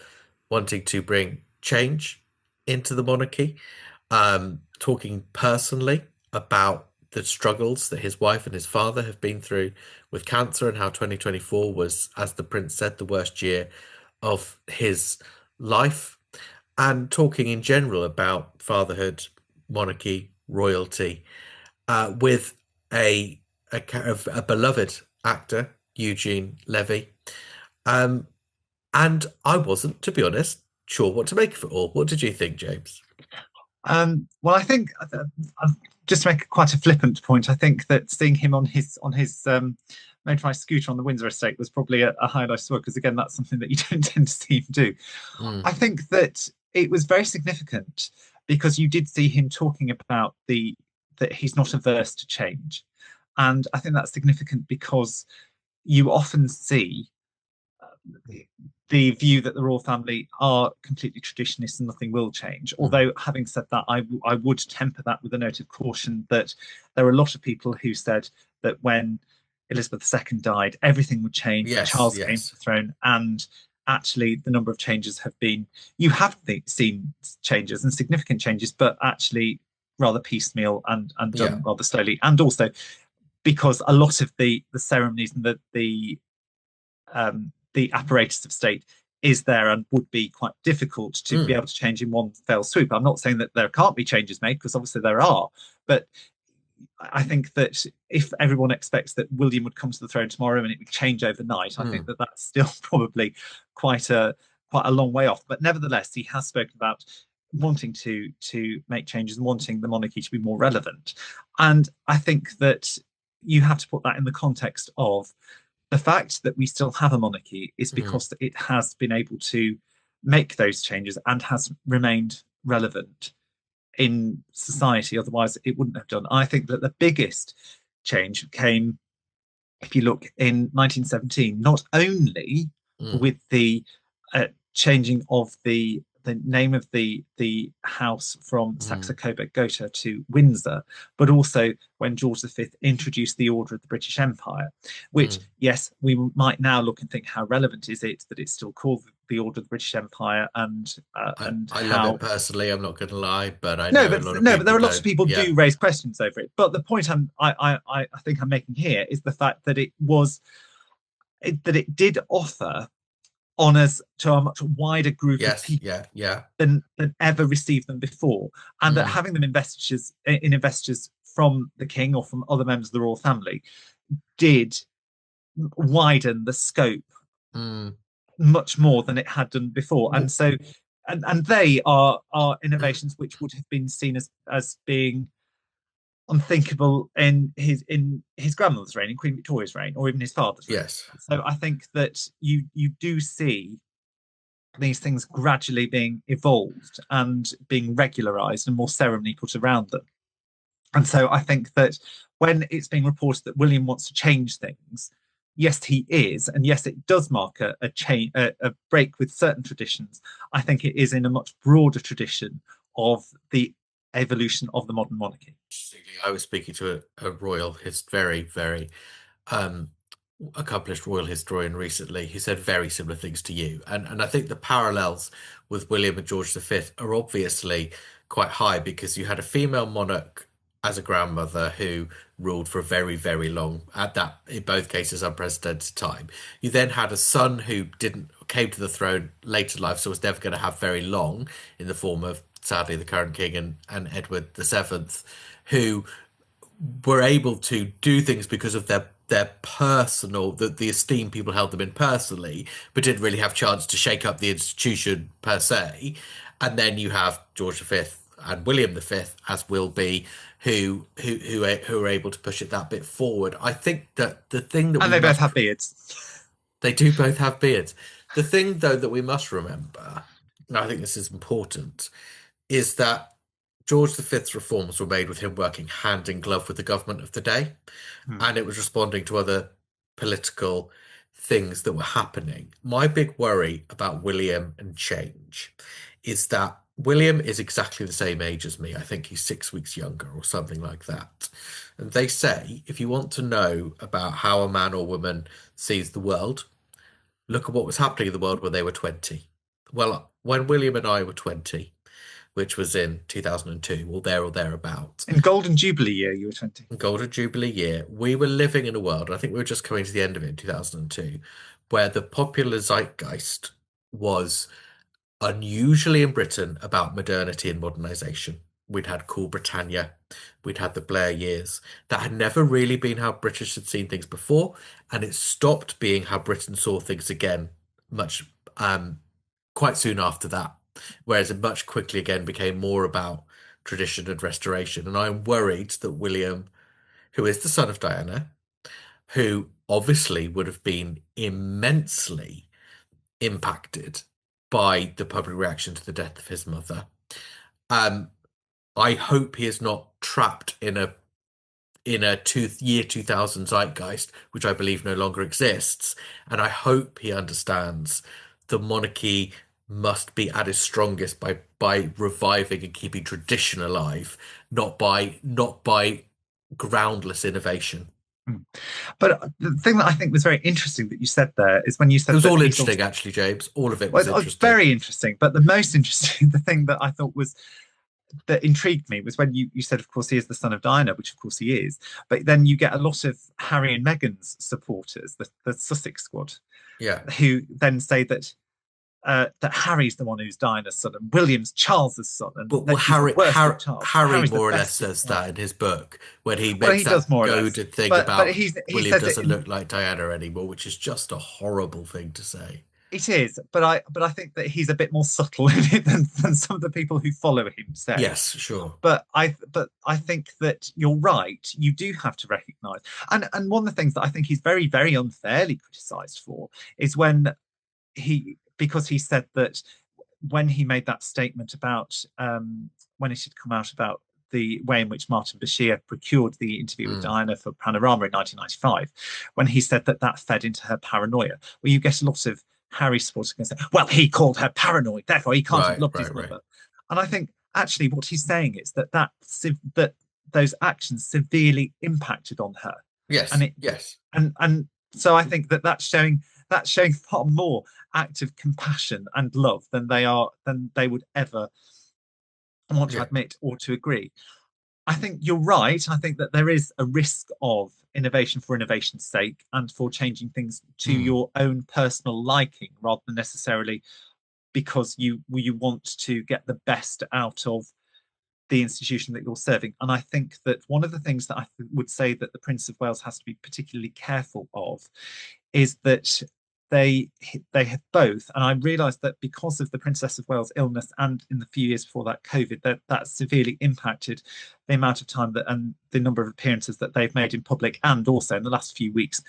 wanting to bring change into the monarchy, talking personally about the struggles that his wife and his father have been through with cancer, and how 2024 was, as the Prince said, the worst year of his life, and talking in general about fatherhood, monarchy, royalty, with a, a beloved actor, Eugene Levy. Um, and I wasn't, to be honest, sure what to make of it all. What did you think, James? Well, I think just to make quite a flippant point, I think that seeing him on his motorized scooter on the Windsor estate was probably a highlight as well, because again, that's something that you don't tend to see him do. Mm, I think that it was very significant because you did see him talking about the that he's not averse to change, and I think that's significant because you often see the view that the royal family are completely traditionalist and nothing will change. mm. Although, having said that, I would temper that with a note of caution that there are a lot of people who said that when Elizabeth II died, everything would change when Yes, Charles came to yes. the throne. And actually, the number of changes have been, you have seen changes and significant changes, but actually rather piecemeal and Yeah. done rather slowly. And also because a lot of the ceremonies and the apparatus of state is there and would be quite difficult to be Mm, able to change in one fell swoop. I'm not saying that there can't be changes made, because obviously there are, but I think that if everyone expects that William would come to the throne tomorrow and it would change overnight, I think mm, that that's still probably quite a long way off. But nevertheless, he has spoken about wanting to make changes and wanting the monarchy to be more relevant. And I think that you have to put that in the context of the fact that we still have a monarchy is mm, because it has been able to make those changes and has remained relevant in society. Otherwise, it wouldn't have done. I think that the biggest change came, if you look, in 1917, not only mm, with the changing of the name of the house from Saxe mm, Coburg Gotha to Windsor, but also when George V introduced the Order of the British Empire, which, mm. yes, we might now look and think, how relevant is it that it's still called the Order of the British Empire, and I love it how personally, I'm not going to lie, but I no, know a but lot of no, but there people are lots of don't. people Yeah. do raise questions over it. But the point I think I'm making here is the fact that that it did offer honours to a much wider group of Yes. people Yeah. Yeah. than ever received them before, and that Mm, having them investitures from the king or from other members of the royal family did widen the scope mm. much more than it had done before. And so and they are innovations which would have been seen as being unthinkable in his grandmother's reign, in Queen Victoria's reign, or even his father's reign. Yes. So I think that you do see these things gradually being evolved and being regularized and more ceremony put around them. And so I think that when it's being reported that William wants to change things, yes, he is, and yes, it does mark a change, a break with certain traditions. I think it is in a much broader tradition of the evolution of the modern monarchy. I was speaking to a royal, very, very um, accomplished royal historian recently. He said very similar things to you, and I think the parallels with William and George V are obviously quite high, because you had a female monarch as a grandmother who ruled for a very, very long, at that in both cases unprecedented time. You then had a son who didn't came to the throne late in life, so was never going to have very long, in the form of sadly the current king and Edward VII, who were able to do things because of their personal, the esteem people held them in personally, but didn't really have chance to shake up the institution per se. And then you have George V and William V, as will be, who are able to push it that bit forward. I think that the thing that And we they both must, have beards. they do both have beards. The thing though that we must remember, and I think this is important, is that George V's reforms were made with him working hand in glove with the government of the day, Hmm. and it was responding to other political things that were happening. My big worry about William and change is that William is exactly the same age as me. I think he's 6 weeks younger or something like that. And they say if you want to know about how a man or woman sees the world, look at what was happening in the world when they were 20. Well, when William and I were 20, which was in 2002, or thereabout. In Golden Jubilee year, you were 20. Golden Jubilee year, we were living in a world, and I think we were just coming to the end of it in 2002, where the popular zeitgeist was unusually in Britain about modernity and modernization. We'd had Cool Britannia, we'd had the Blair years. That had never really been how British had seen things before, and it stopped being how Britain saw things again much quite soon after that. Whereas it much quickly again became more about tradition and restoration. And I'm worried that William, who is the son of Diana, who obviously would have been immensely impacted by the public reaction to the death of his mother. Um, I hope he is not trapped in a year 2000 zeitgeist, which I believe no longer exists. And I hope he understands the monarchy must be at its strongest by reviving and keeping tradition alive, not by groundless innovation. But the thing that I think was very interesting that you said there is when you It said was that all he thought, interesting, actually, James. All of it well, was interesting. very interesting. But the most interesting, the thing that I thought was that intrigued me was when you said, of course, he is the son of Diana, which of course he is. But then you get a lot of Harry and Meghan's supporters, the Sussex squad, Yeah. who then say that Harry's the one who's Diana's son and William's Charles's son, and But that he's the worst of Charles. Harry Harry's the more or less best of says Diana. that in his book when he Well, makes he does that more or less. goaded thing But about he William says it doesn't look like Diana anymore, which is just a horrible thing to say. it is, but I think that he's a bit more subtle in it than some of the people who follow him say. Yes, sure. But I think that you're right. You do have to recognise, and one of the things that I think he's very, very unfairly criticised for is because he said that when he made that statement about when it had come out about the way in which Martin Bashir procured the interview with Diana for Panorama in 1995, when he said that fed into her paranoia. Well, you get a lot of Harry supporters going to say, well, he called her paranoid, therefore he can't have loved his mother. And I think actually what he's saying is that those actions severely impacted on her. Yes, yes. And so I think that's showing far more active compassion and love than they would ever want to admit or to agree. I think you're right. I think that there is a risk of innovation for innovation's sake and for changing things to your own personal liking rather than necessarily because you want to get the best out of the institution that you're serving. And I think that one of the things that I would say that the Prince of Wales has to be particularly careful of is that they have both, and I realised that because of the Princess of Wales illness and in the few years before that COVID, that severely impacted the amount of time and the number of appearances that they've made in public, and also in the last few weeks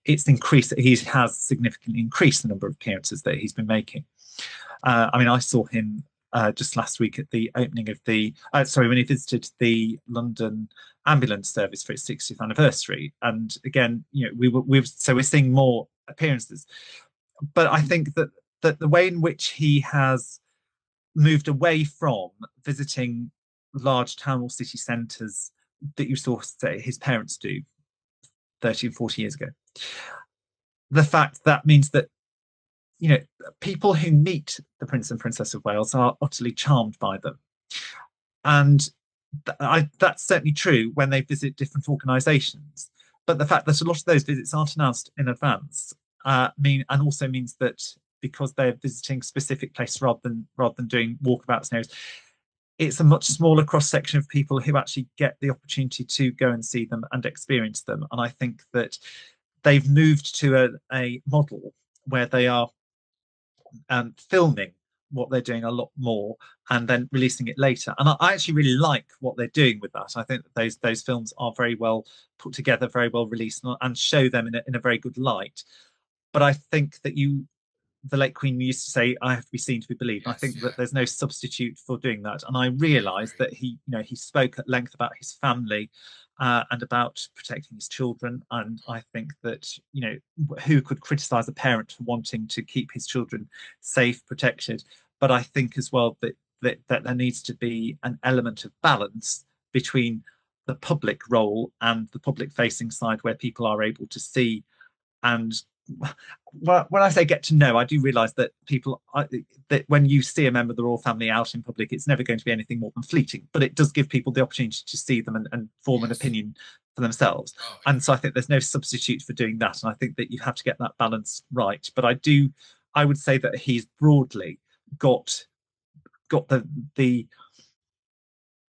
it's increased. He has significantly increased the number of appearances that he's been making. I mean, I saw him just last week at the opening of when he visited the London ambulance service for its 60th anniversary. And again, we're seeing more appearances. But I think that the way in which he has moved away from visiting large town or city centres that you saw his parents do 30 and 40 years ago, the fact that means that people who meet the Prince and Princess of Wales are utterly charmed by them. And that's certainly true when they visit different organisations. But the fact that a lot of those visits aren't announced in advance and also means that because they're visiting specific places rather than doing walkabouts and areas, it's a much smaller cross section of people who actually get the opportunity to go and see them and experience them. And I think that they've moved to a model where they are filming what they're doing a lot more and then releasing it later. And I actually really like what they're doing with that. I think that those films are very well put together, very well released, and show them in a very good light. But I think that the late Queen used to say, I have to be seen to be believed. Yes, I think that there's no substitute for doing that. And I realised that he spoke at length about his family and about protecting his children. And I think that, who could criticise a parent for wanting to keep his children safe, protected? But I think as well that there needs to be an element of balance between the public role and the public facing side where people are able to see and well, when I say get to know, I do realise that that when you see a member of the royal family out in public, it's never going to be anything more than fleeting. But it does give people the opportunity to see them and form an Yes. opinion for themselves. Oh, And so I agreed. think there's no substitute for doing that. And I think that you have to get that balance right. But I would say that he's broadly got got the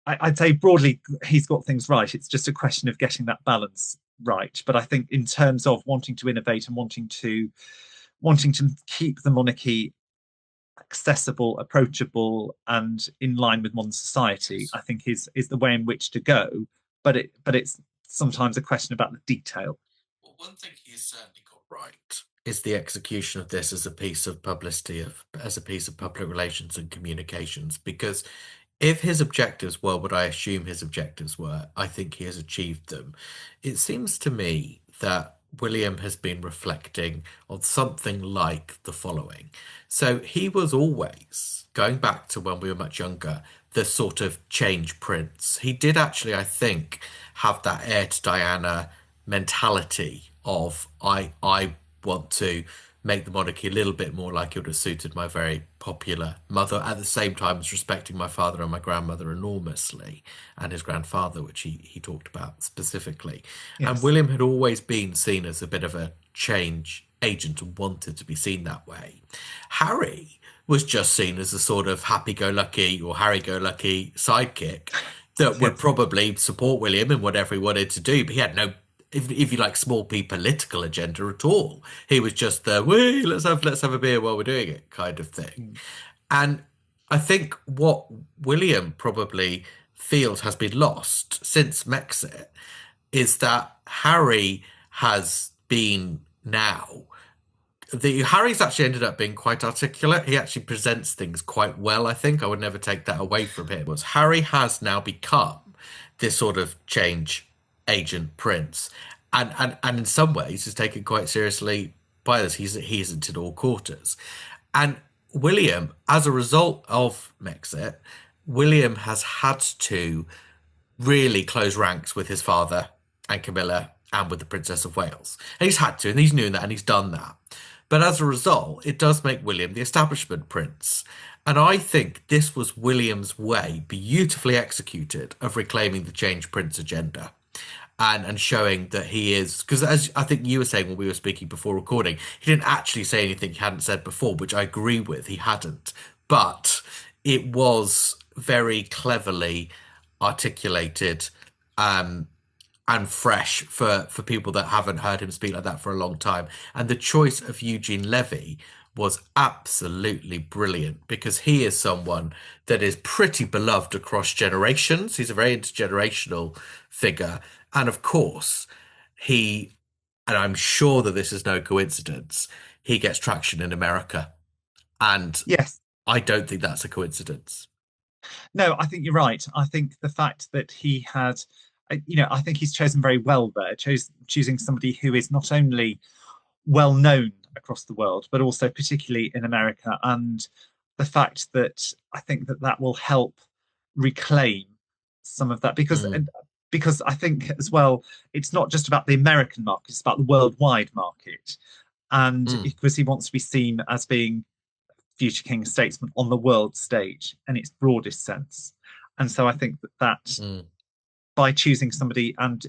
I'd say broadly he's got things right. It's just a question of getting that balance right. But I think in terms of wanting to innovate and wanting to keep the monarchy accessible, approachable, and in line with modern society, Yes. I think is the way in which to go. But it's sometimes a question about the detail. Well, one thing he's certainly got right is the execution of this as a piece of publicity, as a piece of public relations and communications, because if his objectives were what I assume his objectives were, I think he has achieved them. It seems to me that William has been reflecting on something like the following. So he was always, going back to when we were much younger, the sort of change prince. He did actually, I think, have that heir to Diana mentality of I want to make the monarchy a little bit more like it would have suited my very popular mother, at the same time as respecting my father and my grandmother enormously, and his grandfather, which he talked about specifically. And Yes, William had always been seen as a bit of a change agent and wanted to be seen that way. Harry was just seen as a sort of happy-go-lucky or Harry-go-lucky sidekick that would yes, probably support William in whatever he wanted to do, but he had no, if you like, small p political agenda at all. He was just the "Wee, let's have a beer while we're doing it" kind of thing. mm, And I think what William probably feels has been lost since Mexit is that Harry has been now the Harry's actually ended up being quite articulate. He actually presents things quite well, I think. I would never take that away from him. Was Harry has now become this sort of change agent prince. And in some ways is taken quite seriously by this. He isn't in all quarters. And William, as a result of Mexit, William has had to really close ranks with his father and Camilla and with the Princess of Wales. And he's had to, and he's known that, and he's done that. But as a result, it does make William the establishment prince. And I think this was William's way, beautifully executed, of reclaiming the change prince agenda and showing that he is, because as I think you were saying when we were speaking before recording, he didn't actually say anything he hadn't said before, which I agree with. He hadn't, but it was very cleverly articulated um, and fresh for people that haven't heard him speak like that for a long time. And the choice of Eugene Levy was absolutely brilliant because he is someone that is pretty beloved across generations. He's a very intergenerational figure. And of course, he, and I'm sure that this is no coincidence, he gets traction in America. And yes. I don't think that's a coincidence. No, I think you're right. I think the fact that he had, I think he's chosen very well there, choosing somebody who is not only well known across the world, but also particularly in America. And the fact that I think that that will help reclaim some of that Mm, because I think as well, it's not just about the American market, it's about the worldwide market. And mm, because he wants to be seen as being future king and statesman on the world stage in its broadest sense. And so I think that mm, by choosing somebody and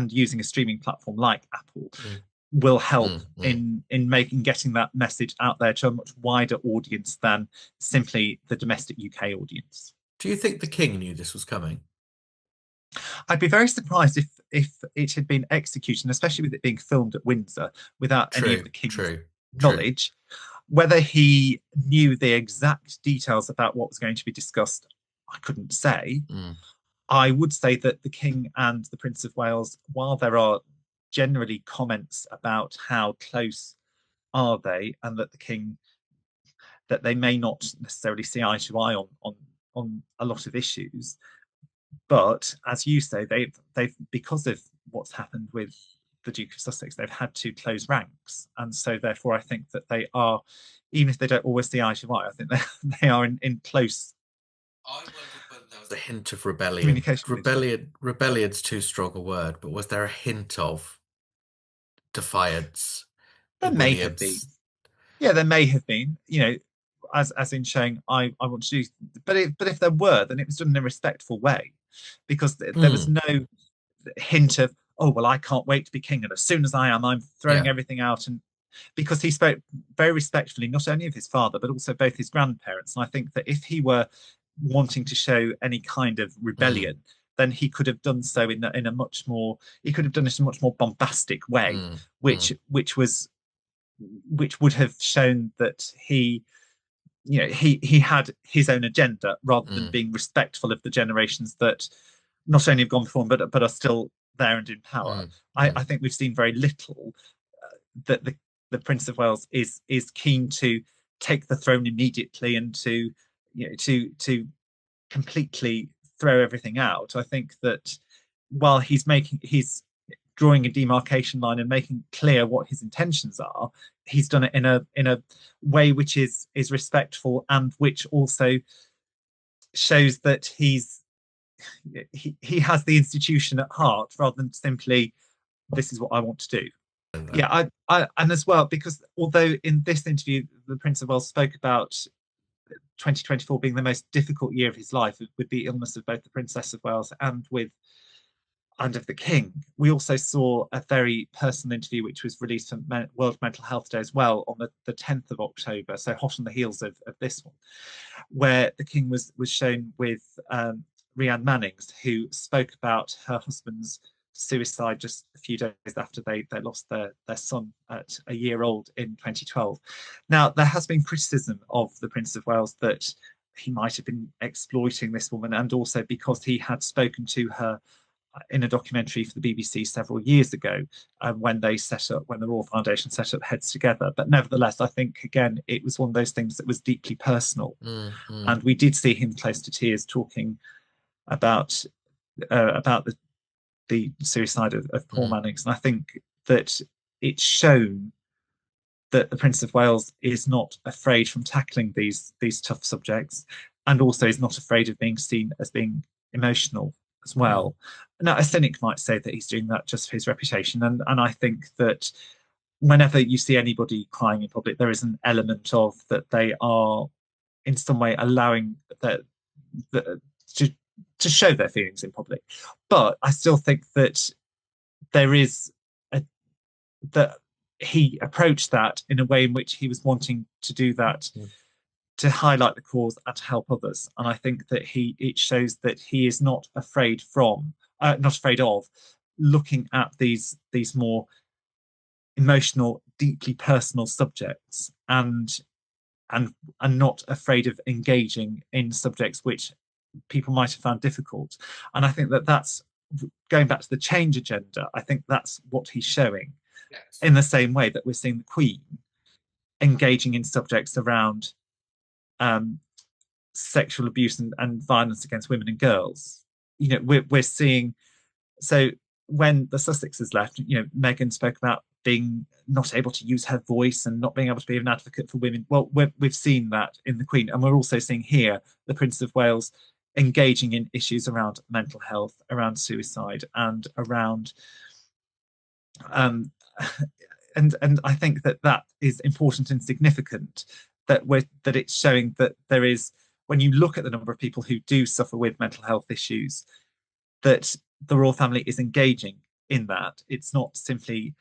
using a streaming platform like Apple mm, will help mm, mm. in making getting that message out there to a much wider audience than simply the domestic UK audience. Do you think the king knew this was coming? I'd be very surprised if it had been executed, especially with it being filmed at Windsor without any of True, the king's true, true. knowledge. Whether he knew the exact details about what was going to be discussed, I couldn't say. Mm, I would say that the King and the Prince of Wales, while there are generally comments about how close are they, and that the King that they may not necessarily see eye to eye on a lot of issues, but as you say, they've because of what's happened with the Duke of Sussex, they've had to close ranks, and so therefore I think that they are, even if they don't always see eye to eye, I think they are in close I wondered whether there was a hint of rebellion. communication with each other. Rebellion's too strong a word, but was there a hint of defiance? There may have been. Williams. Yeah, there may have been, as in showing I want to do, but if there were, then it was done in a respectful way, because there was Mm, no hint of, oh well, I can't wait to be king, and as soon as I am, I'm throwing yeah. everything out. And because he spoke very respectfully, not only of his father but also both his grandparents. And I think that if he were wanting to show any kind of Mm, rebellion, then he could have done so in a much more, he could have done it in a much more bombastic way, mm, which mm, would have shown that he had his own agenda rather than mm, being respectful of the generations that not only have gone before him but are still there and in power. mm, I think we've seen very little that the Prince of Wales is keen to take the throne immediately and to to completely throw everything out. I think that while he's drawing a demarcation line and making clear what his intentions are, he's done it in a way which is respectful, and which also shows that he has the institution at heart rather than simply, this is what I want to do. mm. Yeah, I and as well, because although in this interview the Prince of Wales spoke about 2024 being the most difficult year of his life, with the illness of both the Princess of Wales and of the King, we also saw a very personal interview which was released on World Mental Health Day as well on the 10th of October, so hot on the heels of this one, where the King was shown with Rhiannon Mannings, who spoke about her husband's suicide just a few days after they lost their son at a year old in 2012. Now, there has been criticism of the Prince of Wales that he might have been exploiting this woman, and also because he had spoken to her in a documentary for the BBC several years ago, when the Royal Foundation set up Heads Together. But nevertheless, I think again it was one of those things that was deeply personal, Mm, mm, and we did see him close to tears talking about the suicide of Paul mm, Mannix. And I think that it's shown that the Prince of Wales is not afraid from tackling these tough subjects, and also is not afraid of being seen as being emotional as mm, well. Now, a cynic might say that he's doing that just for his reputation, and I think that whenever you see anybody crying in public, there is an element of that they are in some way allowing the to to show their feelings in public. But I still think that there is a, that he approached that in a way in which he was wanting to do that mm, to highlight the cause and to help others. And I think that it shows that he is not afraid not afraid of looking at these more emotional, deeply personal subjects, and not afraid of engaging in subjects which people might have found difficult. And I think that that's going back to the change agenda. I think that's what he's showing, yes. in the same way that we're seeing the Queen engaging in subjects around um, sexual abuse and violence against women and girls. We're seeing, so when the Sussexes left, Meghan spoke about being not able to use her voice and not being able to be an advocate for women. Well, we've seen that in the Queen, and we're also seeing here the Prince of Wales engaging in issues around mental health, around suicide, and around um, and I think that that is important and significant, that it's showing that there is, when you look at the number of people who do suffer with mental health issues, that the royal family is engaging in that. It's not simply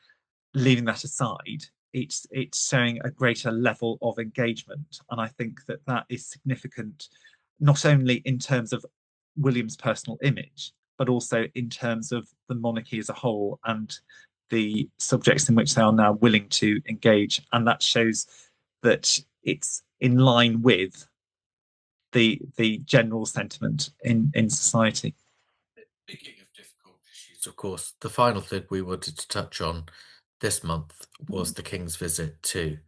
leaving that aside. It's showing a greater level of engagement, and I think that that is significant, not only in terms of William's personal image, but also in terms of the monarchy as a whole and the subjects in which they are now willing to engage. And that shows that it's in line with the general sentiment in society. Speaking of difficult issues, of course, the final thing we wanted to touch on this month was the King's visit to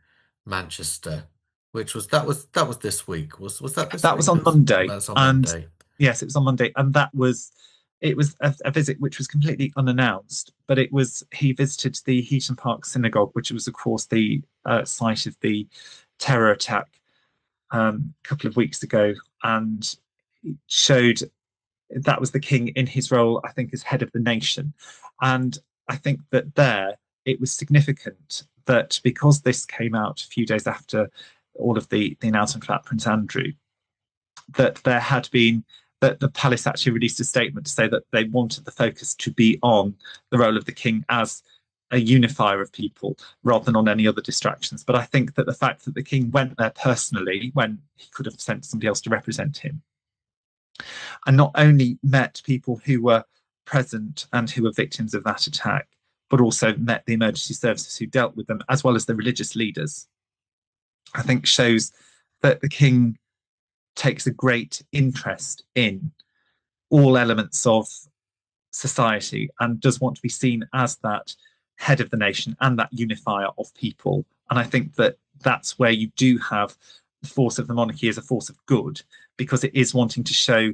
Manchester, which was this week. Was that this That was week? on Monday, That's on and Monday. yes, it was on Monday, and it was a visit which was completely unannounced. But he visited the Heaton Park Synagogue, which was, of course, the site of the terror attack a couple of weeks ago, and showed that was the king in his role, I think, as head of the nation. And I think that there it was significant that because this came out a few days after all of the announcement about Prince Andrew, that there had been that the palace actually released a statement to say that they wanted the focus to be on the role of the king as a unifier of people rather than on any other distractions. But I think that the fact that the king went there personally when he could have sent somebody else to represent him and not only met people who were present and who were victims of that attack, but also met the emergency services who dealt with them, as well as the religious leaders, I think shows that the king takes a great interest in all elements of society and does want to be seen as that head of the nation and that unifier of people. And I think that that's where you do have the force of the monarchy as a force of good, because it is wanting to show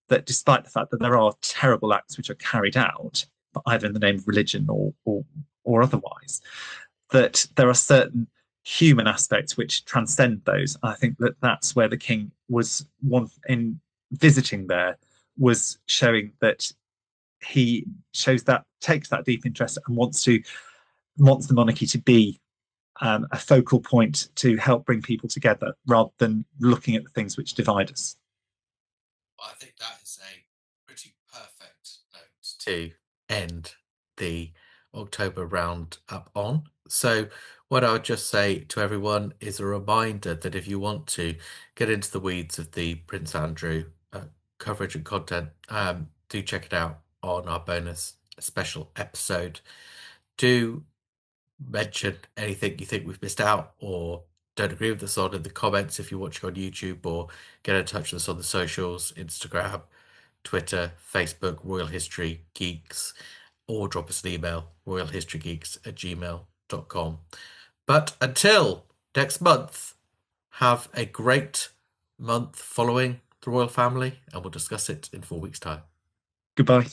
that despite the fact that there are terrible acts which are carried out, either in the name of religion or otherwise, that there are certain human aspects which transcend those. I think that that's where the king was in visiting there, was showing that he takes that deep interest and wants the monarchy to be a focal point to help bring people together rather than looking at the things which divide us. I think that is a pretty perfect note to end the October roundup on. So what I would just say to everyone is a reminder that if you want to get into the weeds of the Prince Andrew coverage and content, do check it out on our bonus special episode. Do mention anything you think we've missed out or don't agree with us on in the comments if you're watching on YouTube, or get in touch with us on the socials, Instagram, Twitter, Facebook, Royal History Geeks, or drop us an email, royalhistorygeeks@gmail.com. But until next month, have a great month following the royal family, and we'll discuss it in 4 weeks' time. Goodbye.